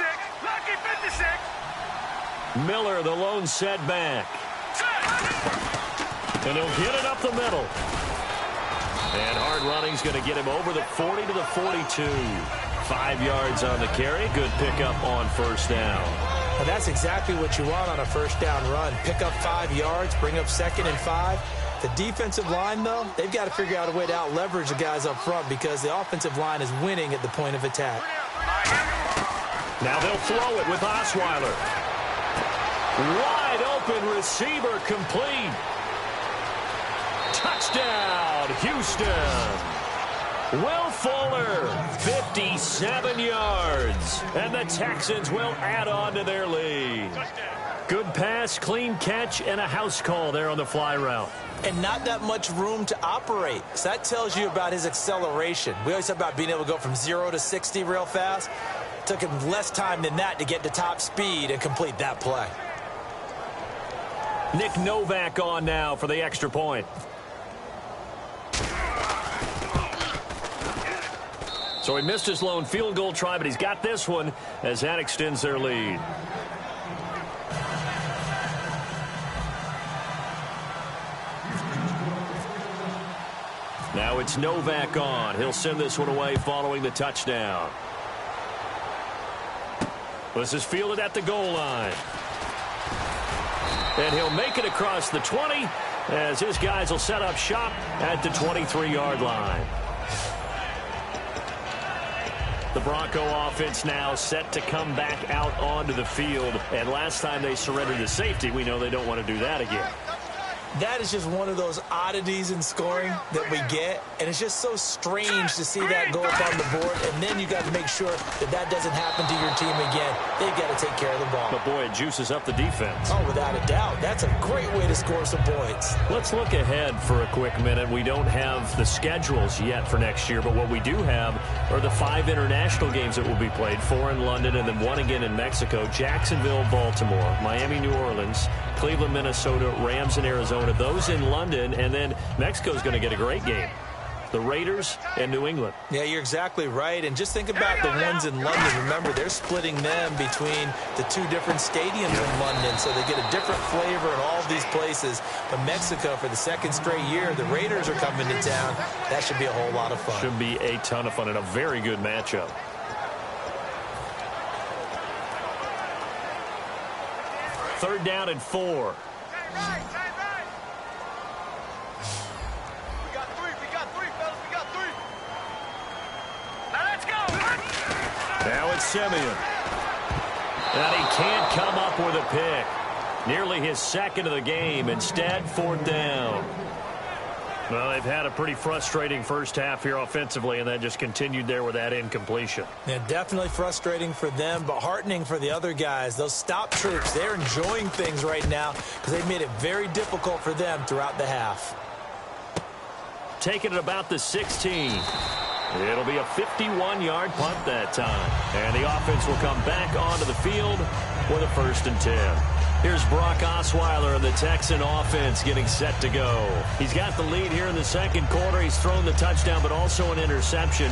B: Miller, the lone setback. And he'll get it up the middle. And hard running's going to get him over the 40 to the 42. 5 yards on the carry. Good pickup on first down.
C: Well, that's exactly what you want on a first down run. Pick up 5 yards, bring up 2nd and 5. The defensive line, though, they've got to figure out a way to out-leverage the guys up front because the offensive line is winning at the point of attack.
B: Now they'll throw it with Osweiler. Wide open receiver complete. Touchdown, Houston. Will Fuller, 57 yards. And the Texans will add on to their lead. Good pass, clean catch, and a house call there on the fly route.
C: And not that much room to operate. So that tells you about his acceleration. We always talk about being able to go from 0 to 60 real fast. Took him less time than that to get to top speed and complete that play.
B: Nick Novak on now for the extra point. So he missed his lone field goal try, but he's got this one as that extends their lead. Now it's Novak on. He'll send this one away following the touchdown. This is fielded at the goal line. And he'll make it across the 20 as his guys will set up shop at the 23-yard line. The Bronco offense now set to come back out onto the field. And last time they surrendered to safety, we know they don't want to do that again.
C: That is just one of those oddities in scoring that we get, and it's just so strange to see that go up on the board, and then you got to make sure that that doesn't happen to your team again. They've got to take care of the ball.
B: But, boy, it juices up the defense.
C: Oh, without a doubt. That's a great way to score some points.
B: Let's look ahead for a quick minute. We don't have the schedules yet for next year, but what we do have are the 5 international games that will be played, 4 in London and then 1 again in Mexico, Jacksonville, Baltimore, Miami, New Orleans, Cleveland, Minnesota, Rams, and Arizona. Those in London, and then Mexico's going to get a great game. The Raiders and New England.
C: Yeah, you're exactly right. And just think about the ones in London. Remember, they're splitting them between the 2 different stadiums in London, so they get a different flavor in all of these places. But Mexico, for the 2nd straight year, the Raiders are coming to town. That should be a whole lot of fun.
B: Should be a ton of fun and a very good matchup. Third down and 4. Now it's Simeon. And he can't come up with a pick. Nearly his 2nd of the game. Instead, 4th down. Well, they've had a pretty frustrating first half here offensively, and then just continued there with that incompletion.
C: Yeah, definitely frustrating for them, but heartening for the other guys. Those stop troops, they're enjoying things right now because they've made it very difficult for them throughout the half.
B: Taking it about the 16. It'll be a 51-yard punt that time. And the offense will come back onto the field with a 1st and 10. Here's Brock Osweiler and the Texan offense getting set to go. He's got the lead here in the 2nd quarter. He's thrown the touchdown, but also an interception.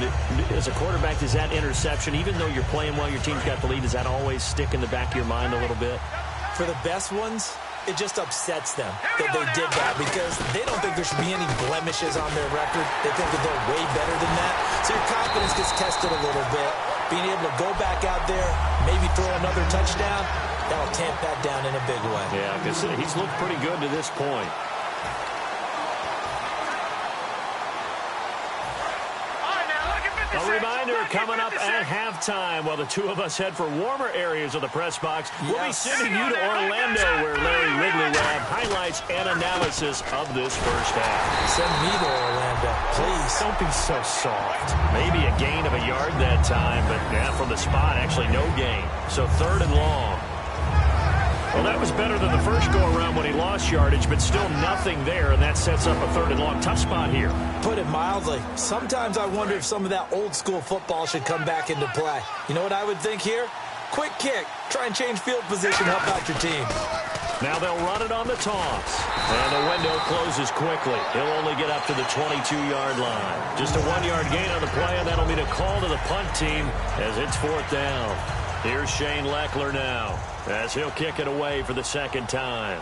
B: As a quarterback, does that interception, even though you're playing well, your team's got the lead, does that always stick in the back of your mind a little bit?
C: For the best ones, it just upsets them that they did that because they don't think there should be any blemishes on their record. They think that they're way better than that. So your confidence gets tested a little bit. Being able to go back out there, maybe throw another touchdown, that'll tamp that down in a big way.
B: Yeah, because he's looked pretty good to this point. A reminder coming up at halftime while the 2 of us head for warmer areas of the press box. We'll be sending you to Orlando where Larry Ridley will have highlights and analysis of this first half.
C: Send me to Orlando, please.
B: Don't be so soft. Maybe a gain of a yard that time, but yeah, from the spot, actually no gain. So 3rd and long. Well, that was better than the first go-around when he lost yardage, but still nothing there, and that sets up a 3rd and long. Tough spot here.
C: Put it mildly. Sometimes I wonder if some of that old-school football should come back into play. You know what I would think here? Quick kick. Try and change field position, help out your team.
B: Now they'll run it on the toss. And the window closes quickly. He'll only get up to the 22-yard line. Just a 1-yard gain on the play, and that'll mean a call to the punt team as it's 4th down. Here's Shane Leckler now as he'll kick it away for the 2nd time.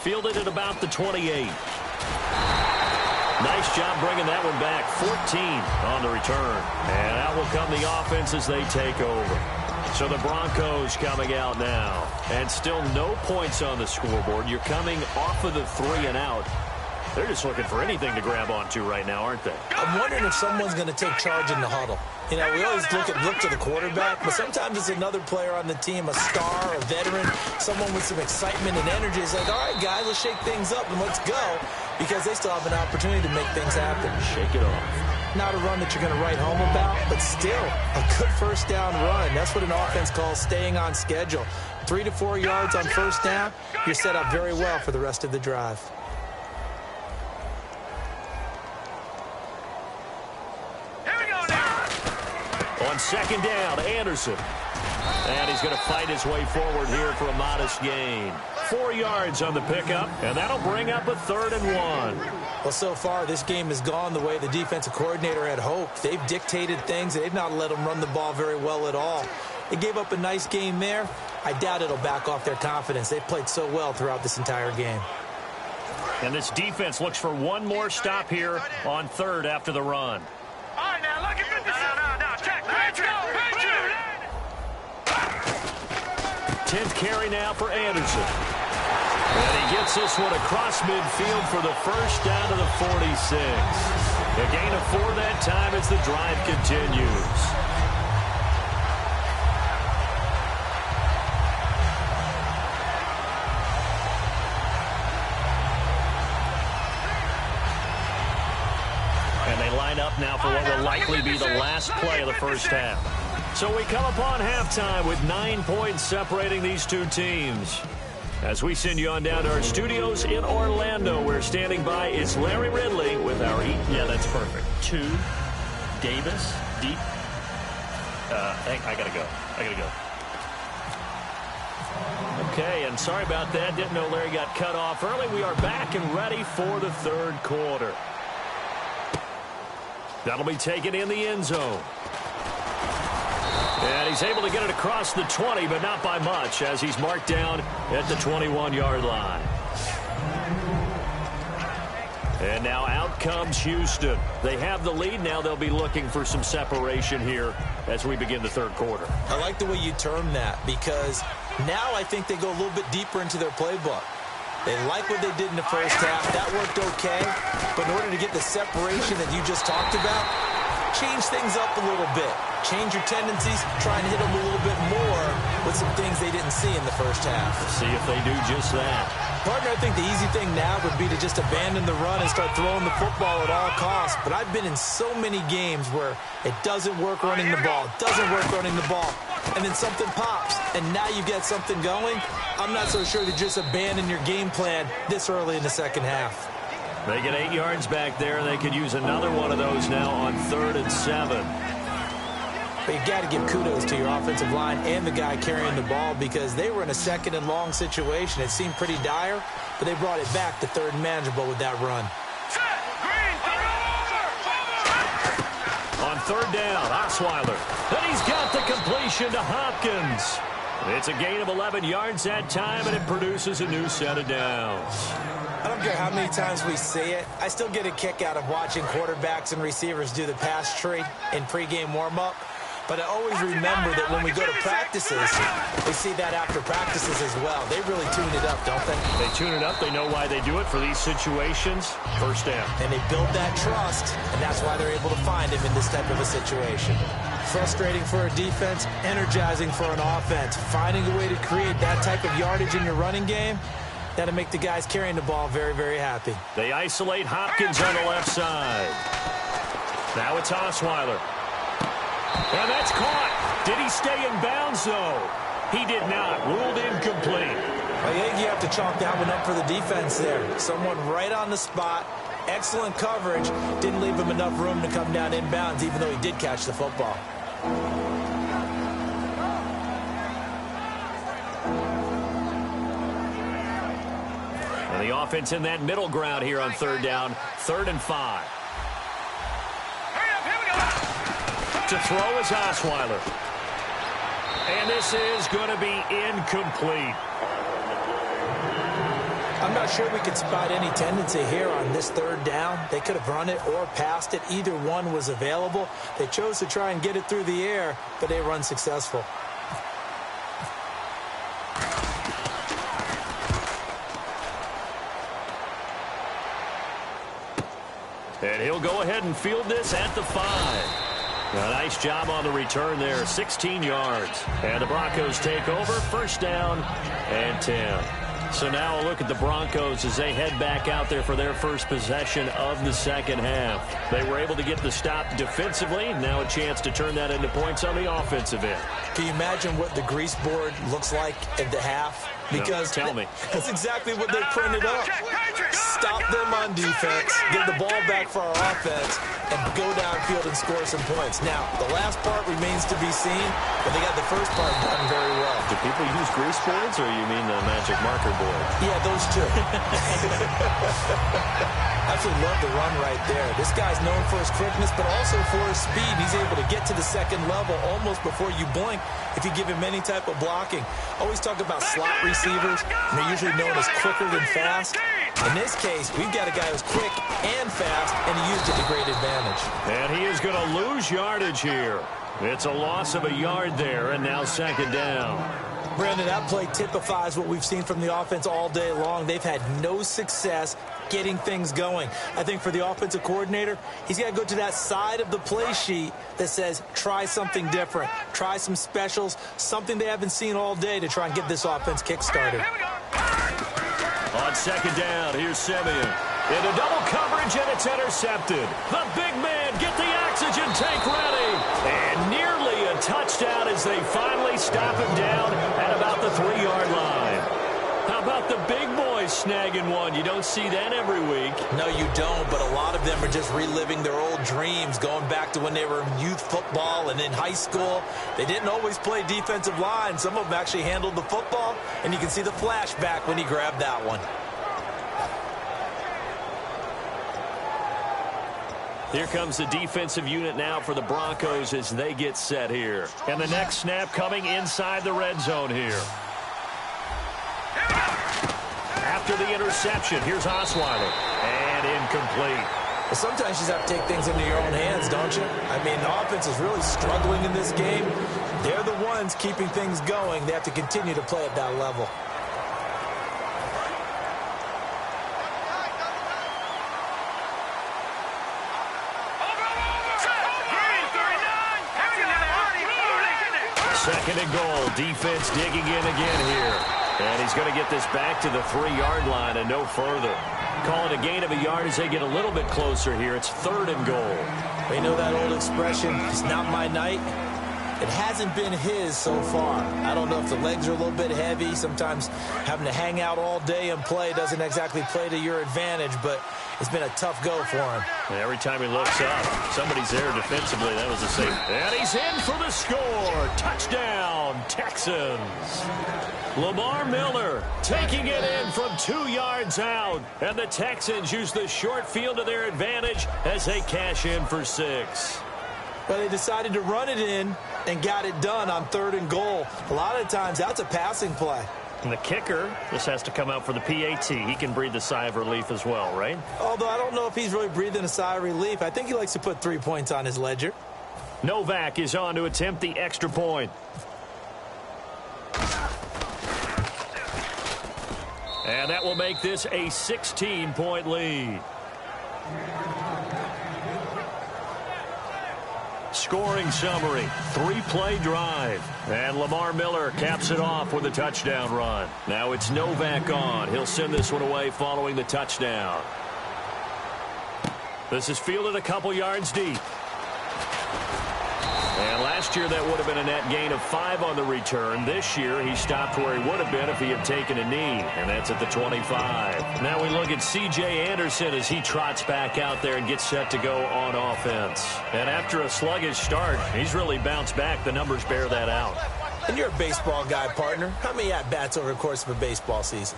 B: Fielded at about the 28. Nice job bringing that one back. 14 on the return. And out will come the offense as they take over. So the Broncos coming out now. And still no points on the scoreboard. You're coming off of the 3 and out. They're just looking for anything to grab onto right now, aren't they?
C: I'm wondering if someone's going to take charge in the huddle. You know, we always look to the quarterback, but sometimes it's another player on the team, a star, a veteran, someone with some excitement and energy. It's like, all right, guys, let's shake things up and let's go, because they still have an opportunity to make things happen.
B: Shake it off.
C: Not a run that you're going to write home about, but still a good 1st down run. That's what an offense calls staying on schedule. 3 to 4 yards on 1st down, you're set up very well for the rest of the drive.
B: On 2nd down, Anderson. And he's going to fight his way forward here for a modest gain. 4 yards on the pickup, and that'll bring up a 3rd and 1.
C: Well, so far, this game has gone the way the defensive coordinator had hoped. They've dictated things. They've not let them run the ball very well at all. They gave up a nice game there. I doubt it'll back off their confidence. They've played so well throughout this entire game.
B: And this defense looks for one more stop here on 3rd after the run.
D: All right, now, look at this. No, check. Let's go.
B: 10th carry now for Anderson. And he gets this one across midfield for the first down to the 46. A gain of 4 that time as the drive continues. And they line up now for what will likely be the last play of the first half. So we come upon halftime with 9 points separating these two teams. As we send you on down to our studios in Orlando, where standing by is Larry Ridley with our
F: Yeah, that's perfect. 2, Davis, deep. I gotta go.
B: Okay, and sorry about that. Didn't know Larry got cut off early. We are back and ready for the third quarter. That'll be taken in the end zone. And he's able to get it across the 20, but not by much, as he's marked down at the 21-yard line. And now out comes Houston. They have the lead. Now they'll be looking for some separation here as we begin the third quarter.
C: I like the way you term that, because now I think they go a little bit deeper into their playbook. They like what they did in the first half. That worked okay. But in order to get the separation that you just talked about, change things up a little bit. Change your tendencies. Try and hit them a little bit more with some things they didn't see in the first half.
B: See if they do just that.
C: Partner, I think the easy thing now would be to just abandon the run and start throwing the football at all costs. But I've been in so many games where it doesn't work running the ball, and then something pops, and now you get something going. I'm not so sure to just abandon your game plan this early in the second half.
B: They get 8 yards back there. They could use another one of those now on 3rd and 7.
C: But you got to give kudos to your offensive line and the guy carrying the ball, because they were in a 2nd and long situation. It seemed pretty dire, but they brought it back to 3rd and manageable with that run.
B: On 3rd down, Osweiler. And he's got the completion to Hopkins. It's a gain of 11 yards that time, and it produces a new set of downs.
C: I don't care how many times we say it, I still get a kick out of watching quarterbacks and receivers do the pass tree in pregame warm-up. But I always remember that when we go to practices, we see that after practices as well. They really tune it up, don't they?
B: They tune it up. They know why they do it for these situations. First down.
C: And they build that trust, and that's why they're able to find him in this type of a situation. Frustrating for a defense, energizing for an offense. Finding a way to create that type of yardage in your running game, that'll make the guys carrying the ball very, very happy.
B: They isolate Hopkins on the left side. Now it's Osweiler. And that's caught. Did he stay in bounds, though? He did not. Ruled incomplete.
C: I think you have to chalk that one up for the defense there. Someone right on the spot. Excellent coverage. Didn't leave him enough room to come down inbounds, even though he did catch the football.
B: And the offense in that middle ground here on 3rd down. 3rd and 5. To throw is Osweiler. And this is going to be incomplete.
C: I'm not sure we could spot any tendency here on this 3rd down. They could have run it or passed it. Either one was available. They chose to try and get it through the air, but they were unsuccessful.
B: And he'll go ahead and field this at the 5. A nice job on the return there, 16 yards. And the Broncos take over, 1st down and 10. So now a look at the Broncos as they head back out there for their first possession of the second half. They were able to get the stop defensively. Now a chance to turn that into points on the offensive end.
C: Can you imagine what the grease board looks like at the half? Because
B: no, tell me.
C: That's exactly what they printed up. Stop them on defense, get the ball back for our offense, and go downfield and score some points. Now, the last part remains to be seen, but they got the first part done very well.
B: Do people use grease boards, or you mean the magic marker board?
C: Yeah, those two. Absolutely love the run right there. This guy's known for his quickness, but also for his speed. He's able to get to the second level almost before you blink if you give him any type of blocking. Always talk about slot receivers, and they're usually known as quicker than fast. In this case, we've got a guy who's quick and fast, and he used it to great advantage.
B: And he is going to lose yardage here. It's a loss of a yard there, and now 2nd down.
C: Brandon, that play typifies what we've seen from the offense all day long. They've had no success getting things going. I think for the offensive coordinator, he's got to go to that side of the play sheet that says, try something different. Try some specials, something they haven't seen all day to try and get this offense kick-started.
B: On second down, here's Simeon. Into double coverage, and it's intercepted. The big man, get the oxygen tank ready. And nearly a touchdown as they finally stop him down at about the 3-yard line. How about the big boys snagging one? You don't see that every week.
C: No, you don't, but a lot of them are just reliving their old dreams, going back to when they were in youth football and in high school. They didn't always play defensive line. Some of them actually handled the football, and you can see the flashback when he grabbed that one.
B: Here comes the defensive unit now for the Broncos as they get set here. And the next snap coming inside the red zone here. After the interception, here's Osweiler. And incomplete.
C: Well, sometimes you just have to take things into your own hands, don't you? I mean, the offense is really struggling in this game. They're the ones keeping things going. They have to continue to play at that level.
B: Second and goal. Defense digging in again here. And he's going to get this back to the 3-yard line and no further. Call it a gain of a yard as they get a little bit closer here. It's 3rd and goal.
C: You know that old expression, it's not my night? It hasn't been his so far. I don't know if the legs are a little bit heavy. Sometimes having to hang out all day and play doesn't exactly play to your advantage, but it's been a tough go for him.
B: And every time he looks up, somebody's there defensively. That was a save. And he's in for the score. Touchdown, Texans. Lamar Miller taking it in from 2 yards out. And the Texans use the short field to their advantage as they cash in for 6.
C: Well, they decided to run it in and got it done on 3rd and goal. A lot of times, that's a passing play.
B: And the kicker just has to come out for the PAT. He can breathe a sigh of relief as well, right?
C: Although I don't know if he's really breathing a sigh of relief. I think he likes to put 3 points on his ledger.
B: Novak is on to attempt the extra point. And that will make this a 16-point lead. Scoring summary, 3-play drive. And Lamar Miller caps it off with a touchdown run. Now it's Novak on. He'll send this one away following the touchdown. This is fielded a couple yards deep. And last year that would have been a net gain of 5 on the return. This year he stopped where he would have been if he had taken a knee, and that's at the 25. Now we look at C.J. Anderson as he trots back out there and gets set to go on offense. And after a sluggish start, he's really bounced back. The numbers bear that out.
C: And you're a baseball guy, partner. How many at-bats over the course of a baseball season?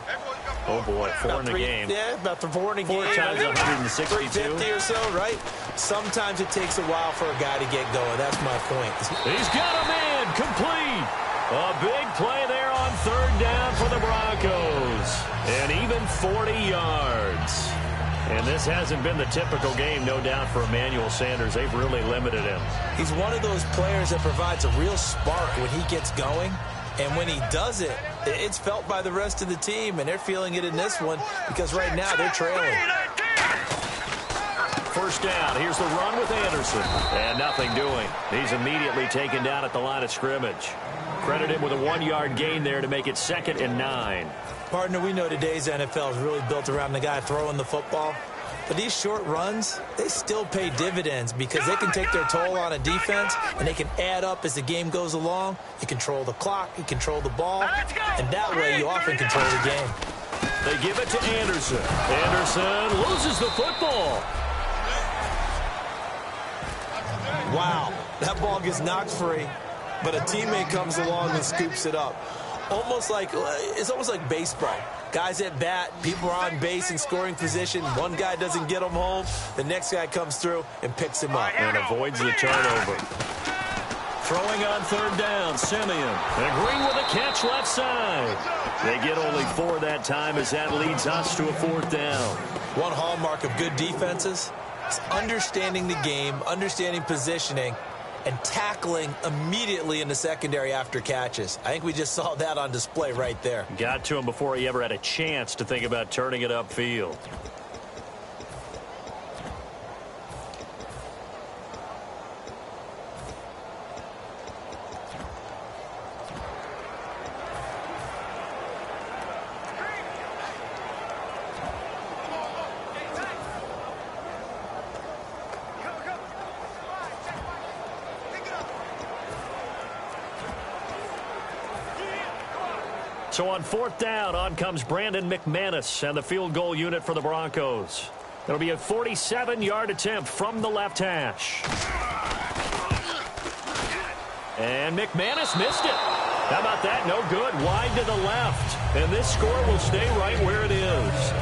B: Oh, boy, 4 in a game.
C: Yeah, about 4 in a game.
B: 4 times 162.
C: 350 or so, right? Sometimes it takes a while for a guy to get going. That's my point.
B: He's got a man complete. A big play there on 3rd down for the Broncos. And even 40 yards. And this hasn't been the typical game, no doubt, for Emmanuel Sanders. They've really limited him.
C: He's one of those players that provides a real spark when he gets going. And when he does it, it's felt by the rest of the team, and they're feeling it in this one because right now they're trailing.
B: First down. Here's the run with Anderson. And nothing doing. He's immediately taken down at the line of scrimmage. Credit him with a 1-yard gain there to make it 2nd and 9.
C: Partner, we know today's NFL is really built around the guy throwing the football. But these short runs, they still pay dividends because they can take their toll on a defense, and they can add up as the game goes along. You control the clock, you control the ball, and that way you often control the game.
B: They give it to Anderson. Anderson loses the football.
C: Wow, that ball gets knocked free, but a teammate comes along and scoops it up. It's almost like baseball. Guys at bat, people are on base in scoring position. One guy doesn't get him home. The next guy comes through and picks him up.
B: And avoids the turnover. Throwing on 3rd down, Simeon. And Green with a catch left side. They get only 4 that time as that leads us to a 4th down.
C: One hallmark of good defenses is understanding the game, understanding positioning, and tackling immediately in the secondary after catches. I think we just saw that on display right there.
B: Got to him before he ever had a chance to think about turning it upfield. So on 4th down, on comes Brandon McManus and the field goal unit for the Broncos. It'll be a 47-yard attempt from the left hash. And McManus missed it. How about that? No good. Wide to the left. And this score will stay right where it is.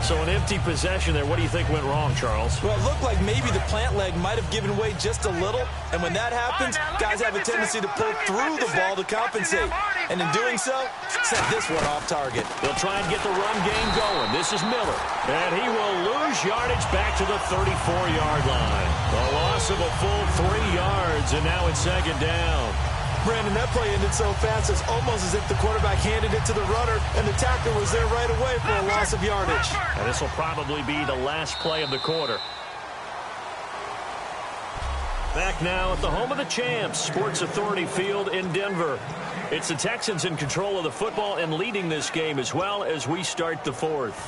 B: So an empty possession there. What do you think went wrong, Charles?
C: Well, it looked like maybe the plant leg might have given way just a little. And when that happens, guys have a tendency to pull through the ball to compensate. And in doing so, set this one off target.
B: They'll try and get the run game going. This is Miller. And he will lose yardage back to the 34-yard line. A loss of a full 3 yards, and now it's 2nd down.
C: Brandon, that play ended so fast, it's almost as if the quarterback handed it to the runner, and the tackler was there right away for a loss of yardage.
B: And this will probably be the last play of the quarter. Back now at the home of the champs, Sports Authority Field in Denver. It's the Texans in control of the football and leading this game as well as we start the 4th.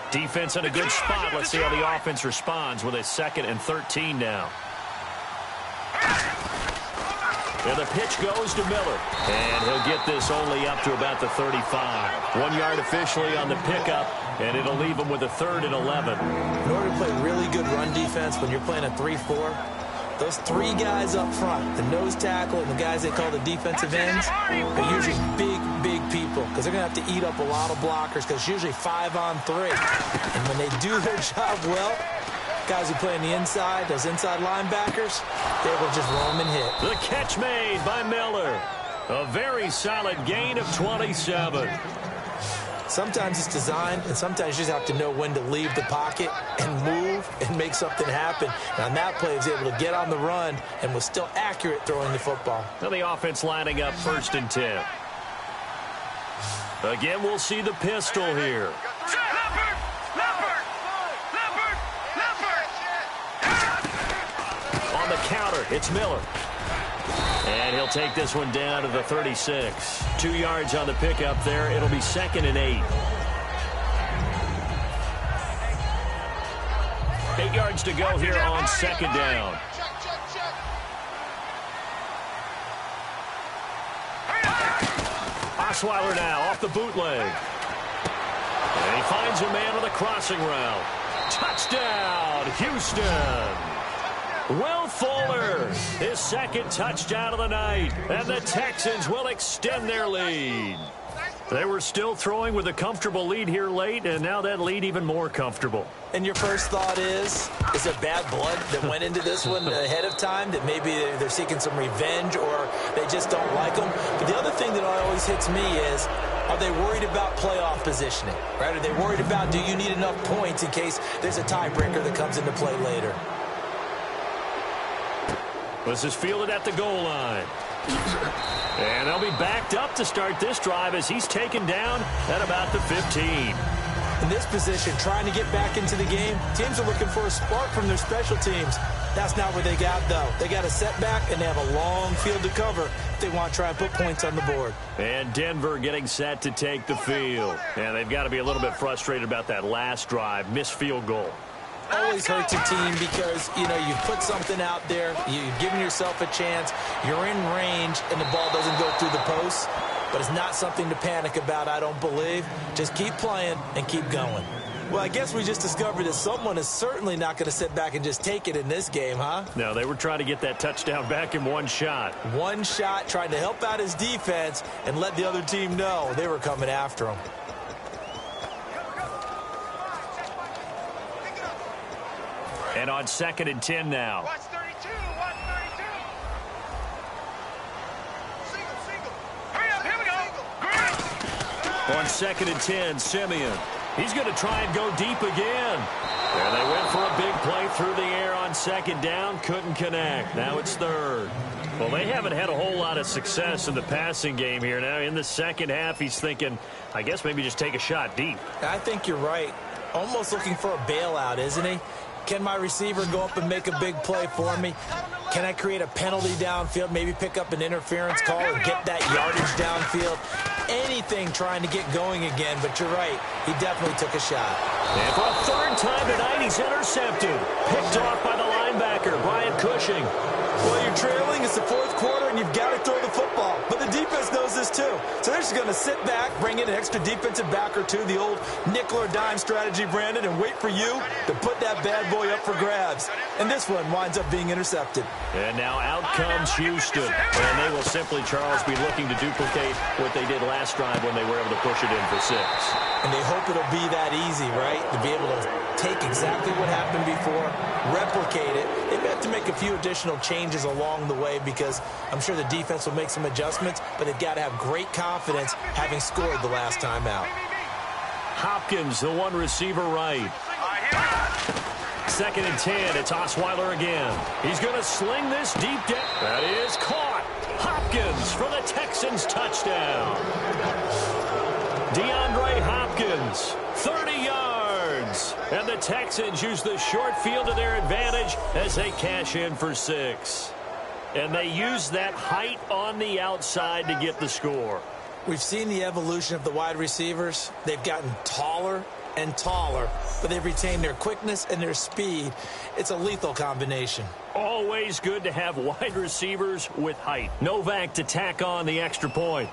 B: Defense in a good spot. Let's see how the offense responds with a 2nd and 13 now. And the pitch goes to Miller. And he'll get this only up to about the 35. 1 yard officially on the pickup, and it'll leave him with a 3rd and 11.
C: In order to play really good run defense when you're playing a 3-4, those 3 guys up front, the nose tackle and the guys they call the defensive ends, are usually big people because they're going to have to eat up a lot of blockers because it's usually 5-on-3. And when they do their job well, guys who play on the inside, those inside linebackers, they will just roam and hit.
B: The catch made by Miller. A very solid gain of 27.
C: Sometimes it's designed, and sometimes you just have to know when to leave the pocket and move and make something happen. And on that play, he was able to get on the run and was still accurate throwing the football.
B: Now the offense lining up 1st and 10. Again, we'll see the pistol here. On the counter, it's Miller. And he'll take this one down to the 36. 2 yards on the pickup there. It'll be 2nd and 8. 8 yards to go here on 2nd down. Osweiler now off the bootleg. And he finds a man on the crossing route. Touchdown, Houston. Will Fuller, his 2nd touchdown of the night, and the Texans will extend their lead. They were still throwing with a comfortable lead here late, and now that lead even more comfortable.
C: And your first thought is there bad blood that went into this one ahead of time, that maybe they're seeking some revenge or they just don't like them? But the other thing that always hits me is, are they worried about playoff positioning? Right? Are they worried about, do you need enough points in case there's a tiebreaker that comes into play later?
B: This is fielded at the goal line. And they'll be backed up to start this drive as he's taken down at about the 15.
C: In this position, trying to get back into the game, teams are looking for a spark from their special teams. That's not what they got, though. They got a setback, and they have a long field to cover if they want to try and put points on the board.
B: And Denver getting set to take the field. And they've got to be a little bit frustrated about that last drive, missed field goal.
C: Always hurts a team because, you know, you've put something out there, you've given yourself a chance, you're in range, and the ball doesn't go through the post. But it's not something to panic about, I don't believe. Just keep playing and keep going. Well, I guess we just discovered that someone is certainly not going to sit back and just take it in this game, huh?
B: No, they were trying to get that touchdown back in one shot.
C: One shot, trying to help out his defense and let the other team know they were coming after him.
B: And on 2nd and 10 now.
D: Watch 32, watch 32. Single. Hurry up, here we go. Great.
B: On 2nd and 10, Simeon. He's going to try and go deep again. And they went for a big play through the air on on second down, couldn't connect. Now it's third.
F: Well, they haven't had a whole lot of success in the passing game here. Now in the second half, he's thinking, I guess maybe just take a shot deep.
C: I think you're right. Almost looking for a bailout, isn't he? Can my receiver go up and make a big play for me? Can I create a penalty downfield, maybe pick up an interference call or get that yardage downfield? Anything trying to get going again, but you're right. He definitely took a shot.
B: And for a third time tonight, he's intercepted. Picked off by the linebacker, Brian Cushing.
C: Well, you're trailing. It's the fourth quarter, and you've got to throw the football. But the defense knows this, too. So they're just going to sit back, bring in an extra defensive back or two, the old nickel or dime strategy, Brandon, and wait for you to put that bad boy up for grabs. And this one winds up being intercepted.
B: And now out comes Houston. And they will simply, Charles, be looking to duplicate what they did last drive when they were able to push it in for 6.
C: And they hope it'll be that easy, right? To be able to take exactly what happened before, replicate it. They may have to make a few additional changes along the way because I'm sure the defense will make some adjustments, but they've got to have great confidence having scored the last time out.
B: Hopkins, the one receiver right. Second and 10, it's Osweiler again. He's going to sling this deep down. That is caught. Hopkins for the Texans touchdown. DeAndre Hopkins, 30 yards. And the Texans use the short field to their advantage as they cash in for 6. And they use that height on the outside to get the score.
C: We've seen the evolution of the wide receivers. They've gotten taller and taller, but they've retained their quickness and their speed. It's a lethal combination.
B: Always good to have wide receivers with height. Novak to tack on the extra point.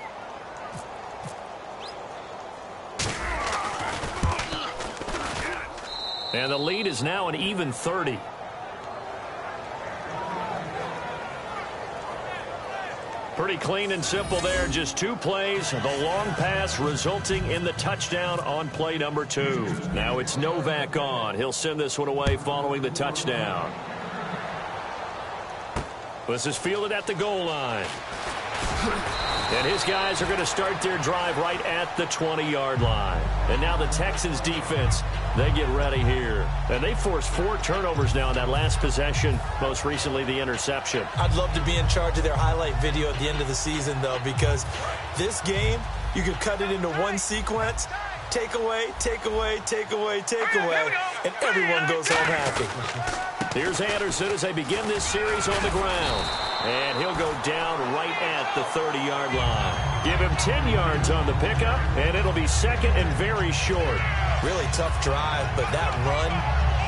B: And the lead is now an even 30. Pretty clean and simple there. Just 2 plays. The long pass resulting in the touchdown on play number 2. Now it's Novak on. He'll send this one away following the touchdown. This is fielded at the goal line. And his guys are going to start their drive right at the 20-yard line. And now the Texans defense, they get ready here. And they forced 4 turnovers now in that last possession, most recently the interception.
C: I'd love to be in charge of their highlight video at the end of the season, though, because this game, you could cut it into one sequence, take away, take away, take away, take away, and everyone goes home happy.
B: Here's Anderson as they begin this series on the ground. And he'll go down right at the 30-yard line. Give him 10 yards on the pickup, and it'll be second and very short.
C: Really tough drive, but that run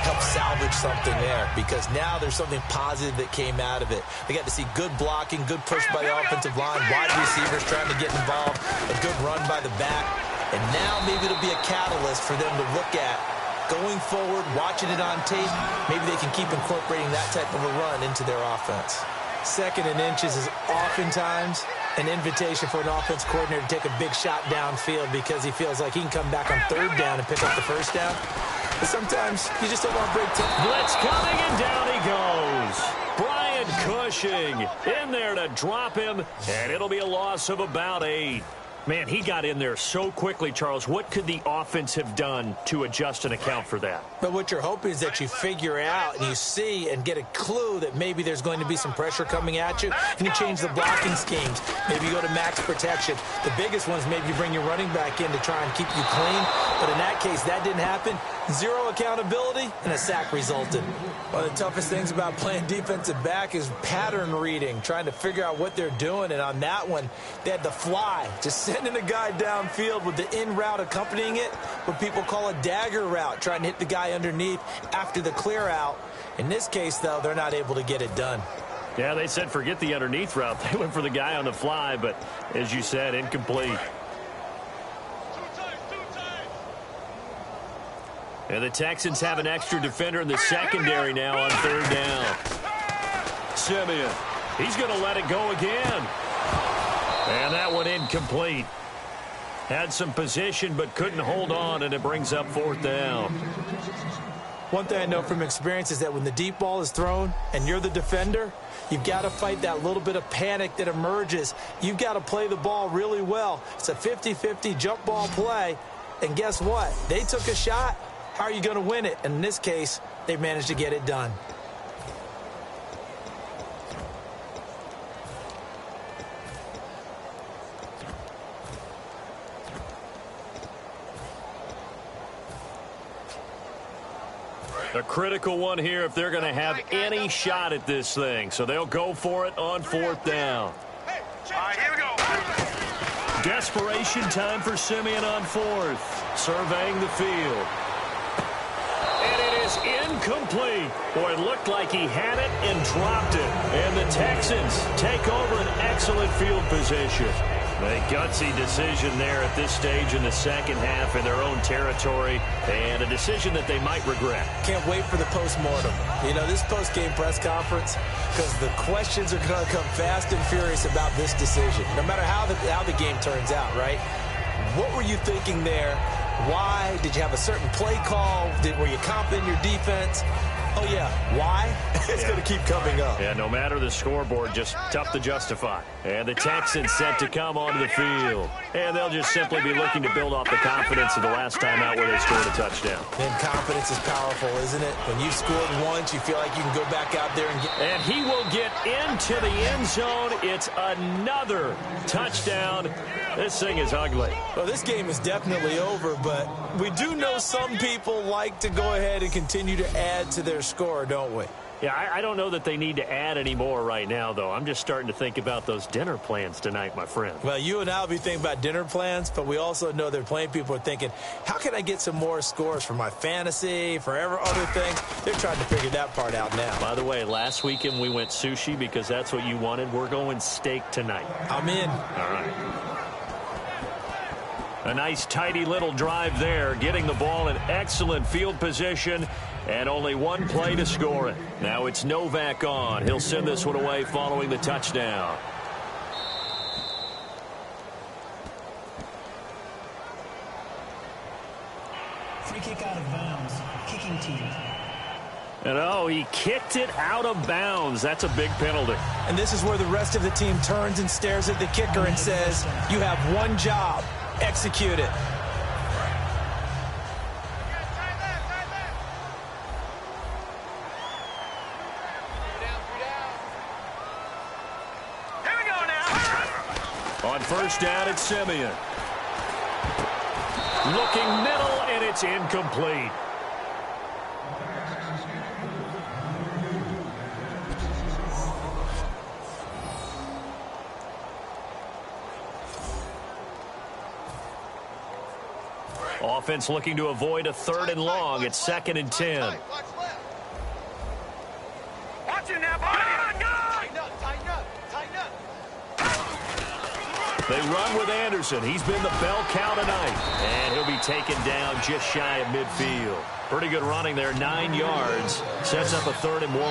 C: helped salvage something there because now there's something positive that came out of it. They got to see good blocking, good push by the offensive line, wide receivers trying to get involved, a good run by the back. And now maybe it'll be a catalyst for them to look at going forward, watching it on tape. Maybe they can keep incorporating that type of a run into their offense. Second and inches is oftentimes an invitation for an offense coordinator to take a big shot downfield because he feels like he can come back on third down and pick up the first down. But sometimes you just don't want to break tempo.
B: Blitz coming, and down he goes. Brian Cushing in there to drop him, and it'll be a loss of about 8. Man, he got in there so quickly, Charles. What could the offense have done to adjust and account for that?
C: But what you're hoping is that you figure out and you see and get a clue that maybe there's going to be some pressure coming at you, and you change the blocking schemes. Maybe you go to max protection. The biggest one is maybe you bring your running back in to try and keep you clean. But in that case, that didn't happen. 0 accountability, and a sack resulted. One of the toughest things about playing defensive back is pattern reading, trying to figure out what they're doing. And on that one, they had the fly, just sending a guy downfield with the in route accompanying it, what people call a dagger route, trying to hit the guy underneath after the clear out. In this case, though, they're not able to get it done.
B: Yeah, they said forget the underneath route. They went for the guy on the fly, but as you said, incomplete. And the Texans have an extra defender in the secondary now on third down. Simeon, he's going to let it go again. And that one incomplete. Had some position but couldn't hold on, and it brings up fourth down.
C: One thing I know from experience is that when the deep ball is thrown and you're the defender, you've got to fight that little bit of panic that emerges. You've got to play the ball really well. It's a 50-50 jump ball play. And guess what? They took a shot. How are you going to win it? And in this case, they managed to get it done.
F: A critical one here if they're going to have any shot at this thing. So they'll go for it on 4th down.
D: All right, here we go.
F: Desperation time for Simeon on 4th. Surveying the field. And it is incomplete. Boy, it looked like he had it and dropped it. And the Texans take over an excellent field position. A gutsy decision there at this stage in the second half in their own territory, and a decision that they might regret.
C: Can't wait for the post-mortem. You know, this post-game press conference, because the questions are going to come fast and furious about this decision, no matter how the game turns out, right? What were you thinking there? Why? Did you have a certain play call? Were you confident in your defense? Oh, yeah. Why? It's going to keep coming up.
F: Yeah, no matter the scoreboard, just tough to justify. And the Texans set to come onto the field. And they'll just simply be looking to build off the confidence of the last time out where they scored a touchdown.
C: And confidence is powerful, isn't it? When you've scored once, you feel like you can go back out there and get...
F: And he will get into the end zone. It's another touchdown. This thing is ugly.
C: Well, this game is definitely over, but we do know some people like to go ahead and continue to add to their score, don't we?
F: Yeah, I don't know that they need to add any more right now, though. I'm just starting to think about those dinner plans tonight, my friend.
C: Well, you and I will be thinking about dinner plans, but we also know that plenty of people are thinking, how can I get some more scores for my fantasy, for other things? They're trying to figure that part out now.
F: By the way, last weekend we went sushi because that's what you wanted. We're going steak tonight.
C: I'm in.
F: All right. A nice, tidy little drive there, getting the ball in excellent field position, and only one play to score it. Now it's Novak on. He'll send this one away following the touchdown.
E: Free kick out of bounds. Kicking team.
F: And oh, he kicked it out of bounds. That's a big penalty.
C: And this is where the rest of the team turns and stares at the kicker and says, you have one job. Execute it.
D: Here we go now.
F: On 1st down, it's Simeon. Looking middle, and it's incomplete. Offense looking to avoid a 3rd and long. It's 2nd and 10.
D: Watch it now, buddy. Tighten up, tighten up, tighten up.
F: They run with Anderson. He's been the bell cow tonight. And he'll be taken down just shy of midfield. Pretty good running there, 9 yards. Sets up a 3rd and 1.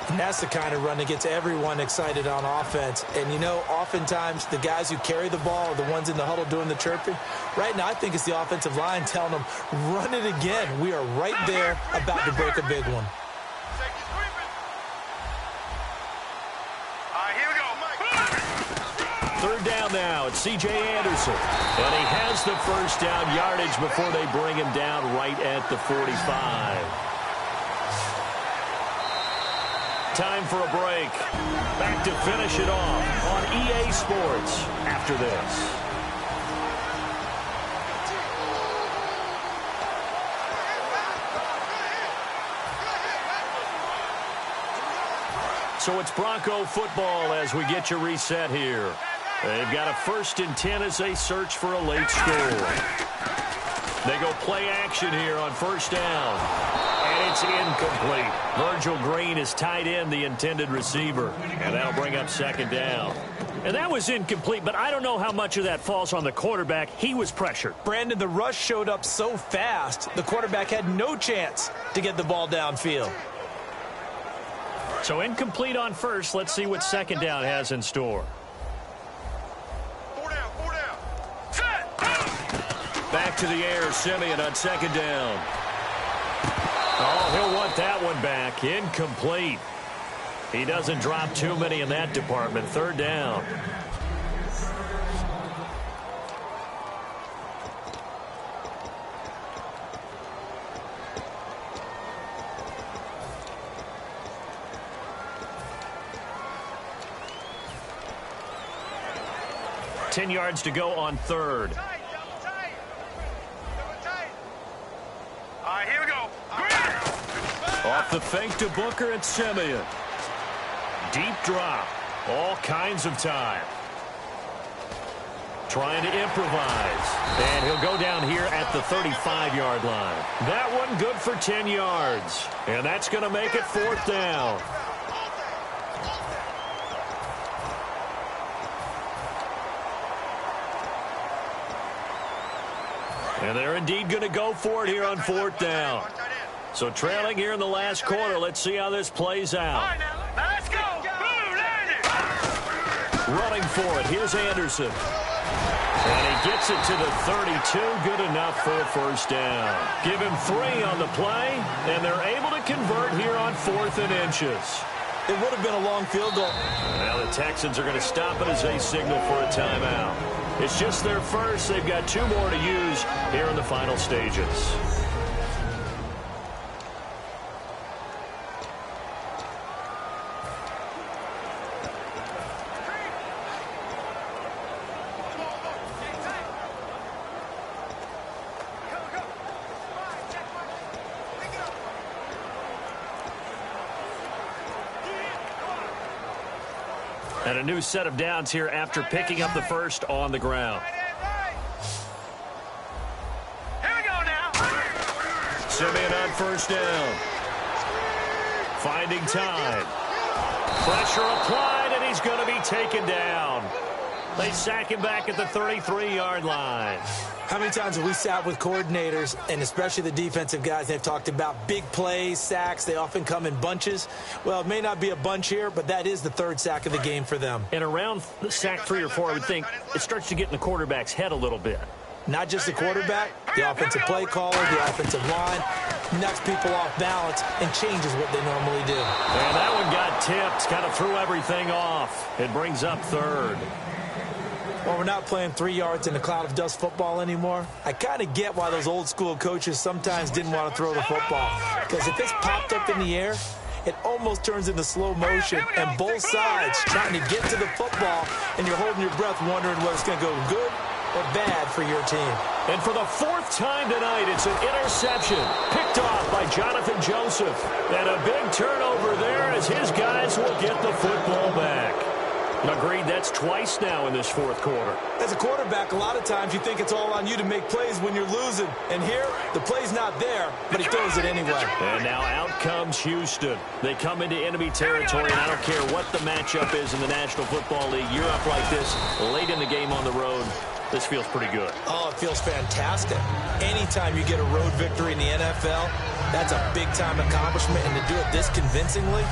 C: And that's the kind of run that gets everyone excited on offense. And, you know, oftentimes the guys who carry the ball are the ones in the huddle doing the chirping. Right now, I think it's the offensive line telling them, run it again. We are right there about to break a big one.
D: All right, here we go.
F: 3rd down now. It's C.J. Anderson. And he has the 1st down yardage before they bring him down right at the 45. Time for a break. Back to finish it off on EA Sports after this. So it's Bronco football as we get you reset here. They've got a 1st and 10 as they search for a late score. They go play action here on 1st down. And it's incomplete. Virgil Green is tied in the intended receiver. And that'll bring up 2nd down. And that was incomplete, but I don't know how much of that falls on the quarterback. He was pressured.
C: Brandon, the rush showed up so fast, the quarterback had no chance to get the ball downfield.
F: So incomplete on 1st. Let's see what 2nd down has in store.
D: 4 down, 4 down. Set.
F: Back to the air, Simeon on 2nd down. Oh, he'll want that one back. Incomplete. He doesn't drop too many in that department. 3rd down. Ten yards to go on 3rd.
D: Tight, double tight. Double tight. All right, here we go. Green.
F: The fake to Booker and Simeon. Deep drop. All kinds of time. Trying to improvise. And he'll go down here at the 35-yard line. That one good for 10 yards. And that's going to make it 4th down. And they're indeed going to go for it here on 4th down. So trailing here in the last quarter. Let's see how this plays out.
D: All right, now let's go. Boom, land it.
F: Running for it. Here's Anderson. And he gets it to the 32. Good enough for a 1st down. Give him 3 on the play, and they're able to convert here on 4th and inches.
C: It would have been a long field goal.
F: Now the Texans are going to stop it as they signal for a timeout. It's just their first. They've got 2 more to use here in the final stages. And a new set of downs here after picking up the first on the ground.
D: Here we go now.
F: Simeon on 1st down. Finding time. Pressure applied, and he's going to be taken down. They sack him back at the 33-yard line.
C: How many times have we sat with coordinators, and especially the defensive guys, they've talked about big plays, sacks. They often come in bunches. Well, it may not be a bunch here, but that is the 3rd sack of the game for them.
F: And around sack 3 or 4, I would think it starts to get in the quarterback's head a little bit.
C: Not just the quarterback, the offensive play caller, the offensive line, knocks people off balance and changes what they normally do.
F: And that one got tipped, kind of threw everything off. It brings up 3rd.
C: Well, we're not playing 3 yards in a cloud of dust football anymore. I kind of get why those old school coaches sometimes didn't want to throw the football. Because if it's popped up in the air, it almost turns into slow motion, and both sides trying to get to the football, and you're holding your breath wondering whether it's going to go good or bad for your team.
F: And for the 4th time tonight, it's an interception picked off by Jonathan Joseph. And a big turnover there as his guys will get the football back. Agreed, that's twice now in this 4th quarter.
C: As a quarterback, a lot of times you think it's all on you to make plays when you're losing. And here, the play's not there, but he throws it anyway.
F: And now out comes Houston. They come into enemy territory, and I don't care what the matchup is in the National Football League. You're up like this late in the game on the road. This feels pretty good.
C: Oh, it feels fantastic. Anytime you get a road victory in the NFL, that's a big-time accomplishment. And to do it this convincingly,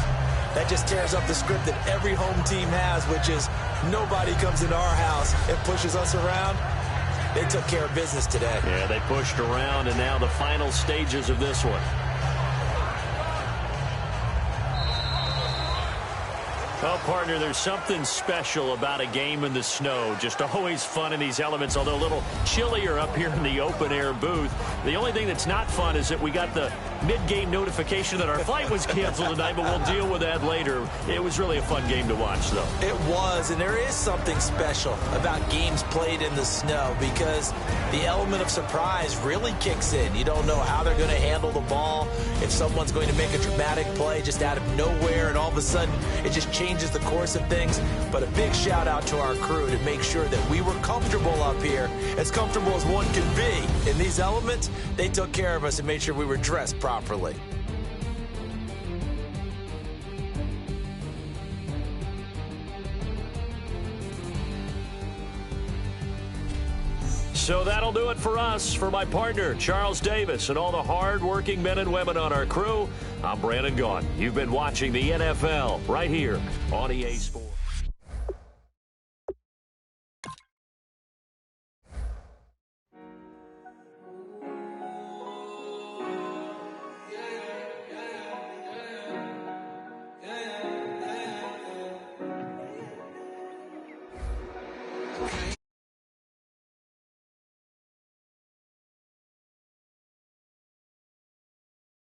C: that just tears up the script that every home team has, which is nobody comes into our house and pushes us around. They took care of business today.
F: Yeah, they pushed around, and now the final stages of this one. Well, partner, there's something special about a game in the snow. Just always fun in these elements, although a little chillier up here in the open-air booth. The only thing that's not fun is that we got the mid-game notification that our flight was canceled tonight, but we'll deal with that later. It was really a fun game to watch, though.
C: It was, and there is something special about games played in the snow because the element of surprise really kicks in. You don't know how they're going to handle the ball, if someone's going to make a dramatic play just out of nowhere, and all of a sudden it just changes the course of things. But a big shout out to our crew to make sure that we were comfortable up here, as comfortable as one can be. In these elements, they took care of us and made sure we were dressed properly.
F: So that'll do it for us. For my partner, Charles Davis, and all the hard-working men and women on our crew, I'm Brandon Gaughan. You've been watching the NFL right here on EA Sports.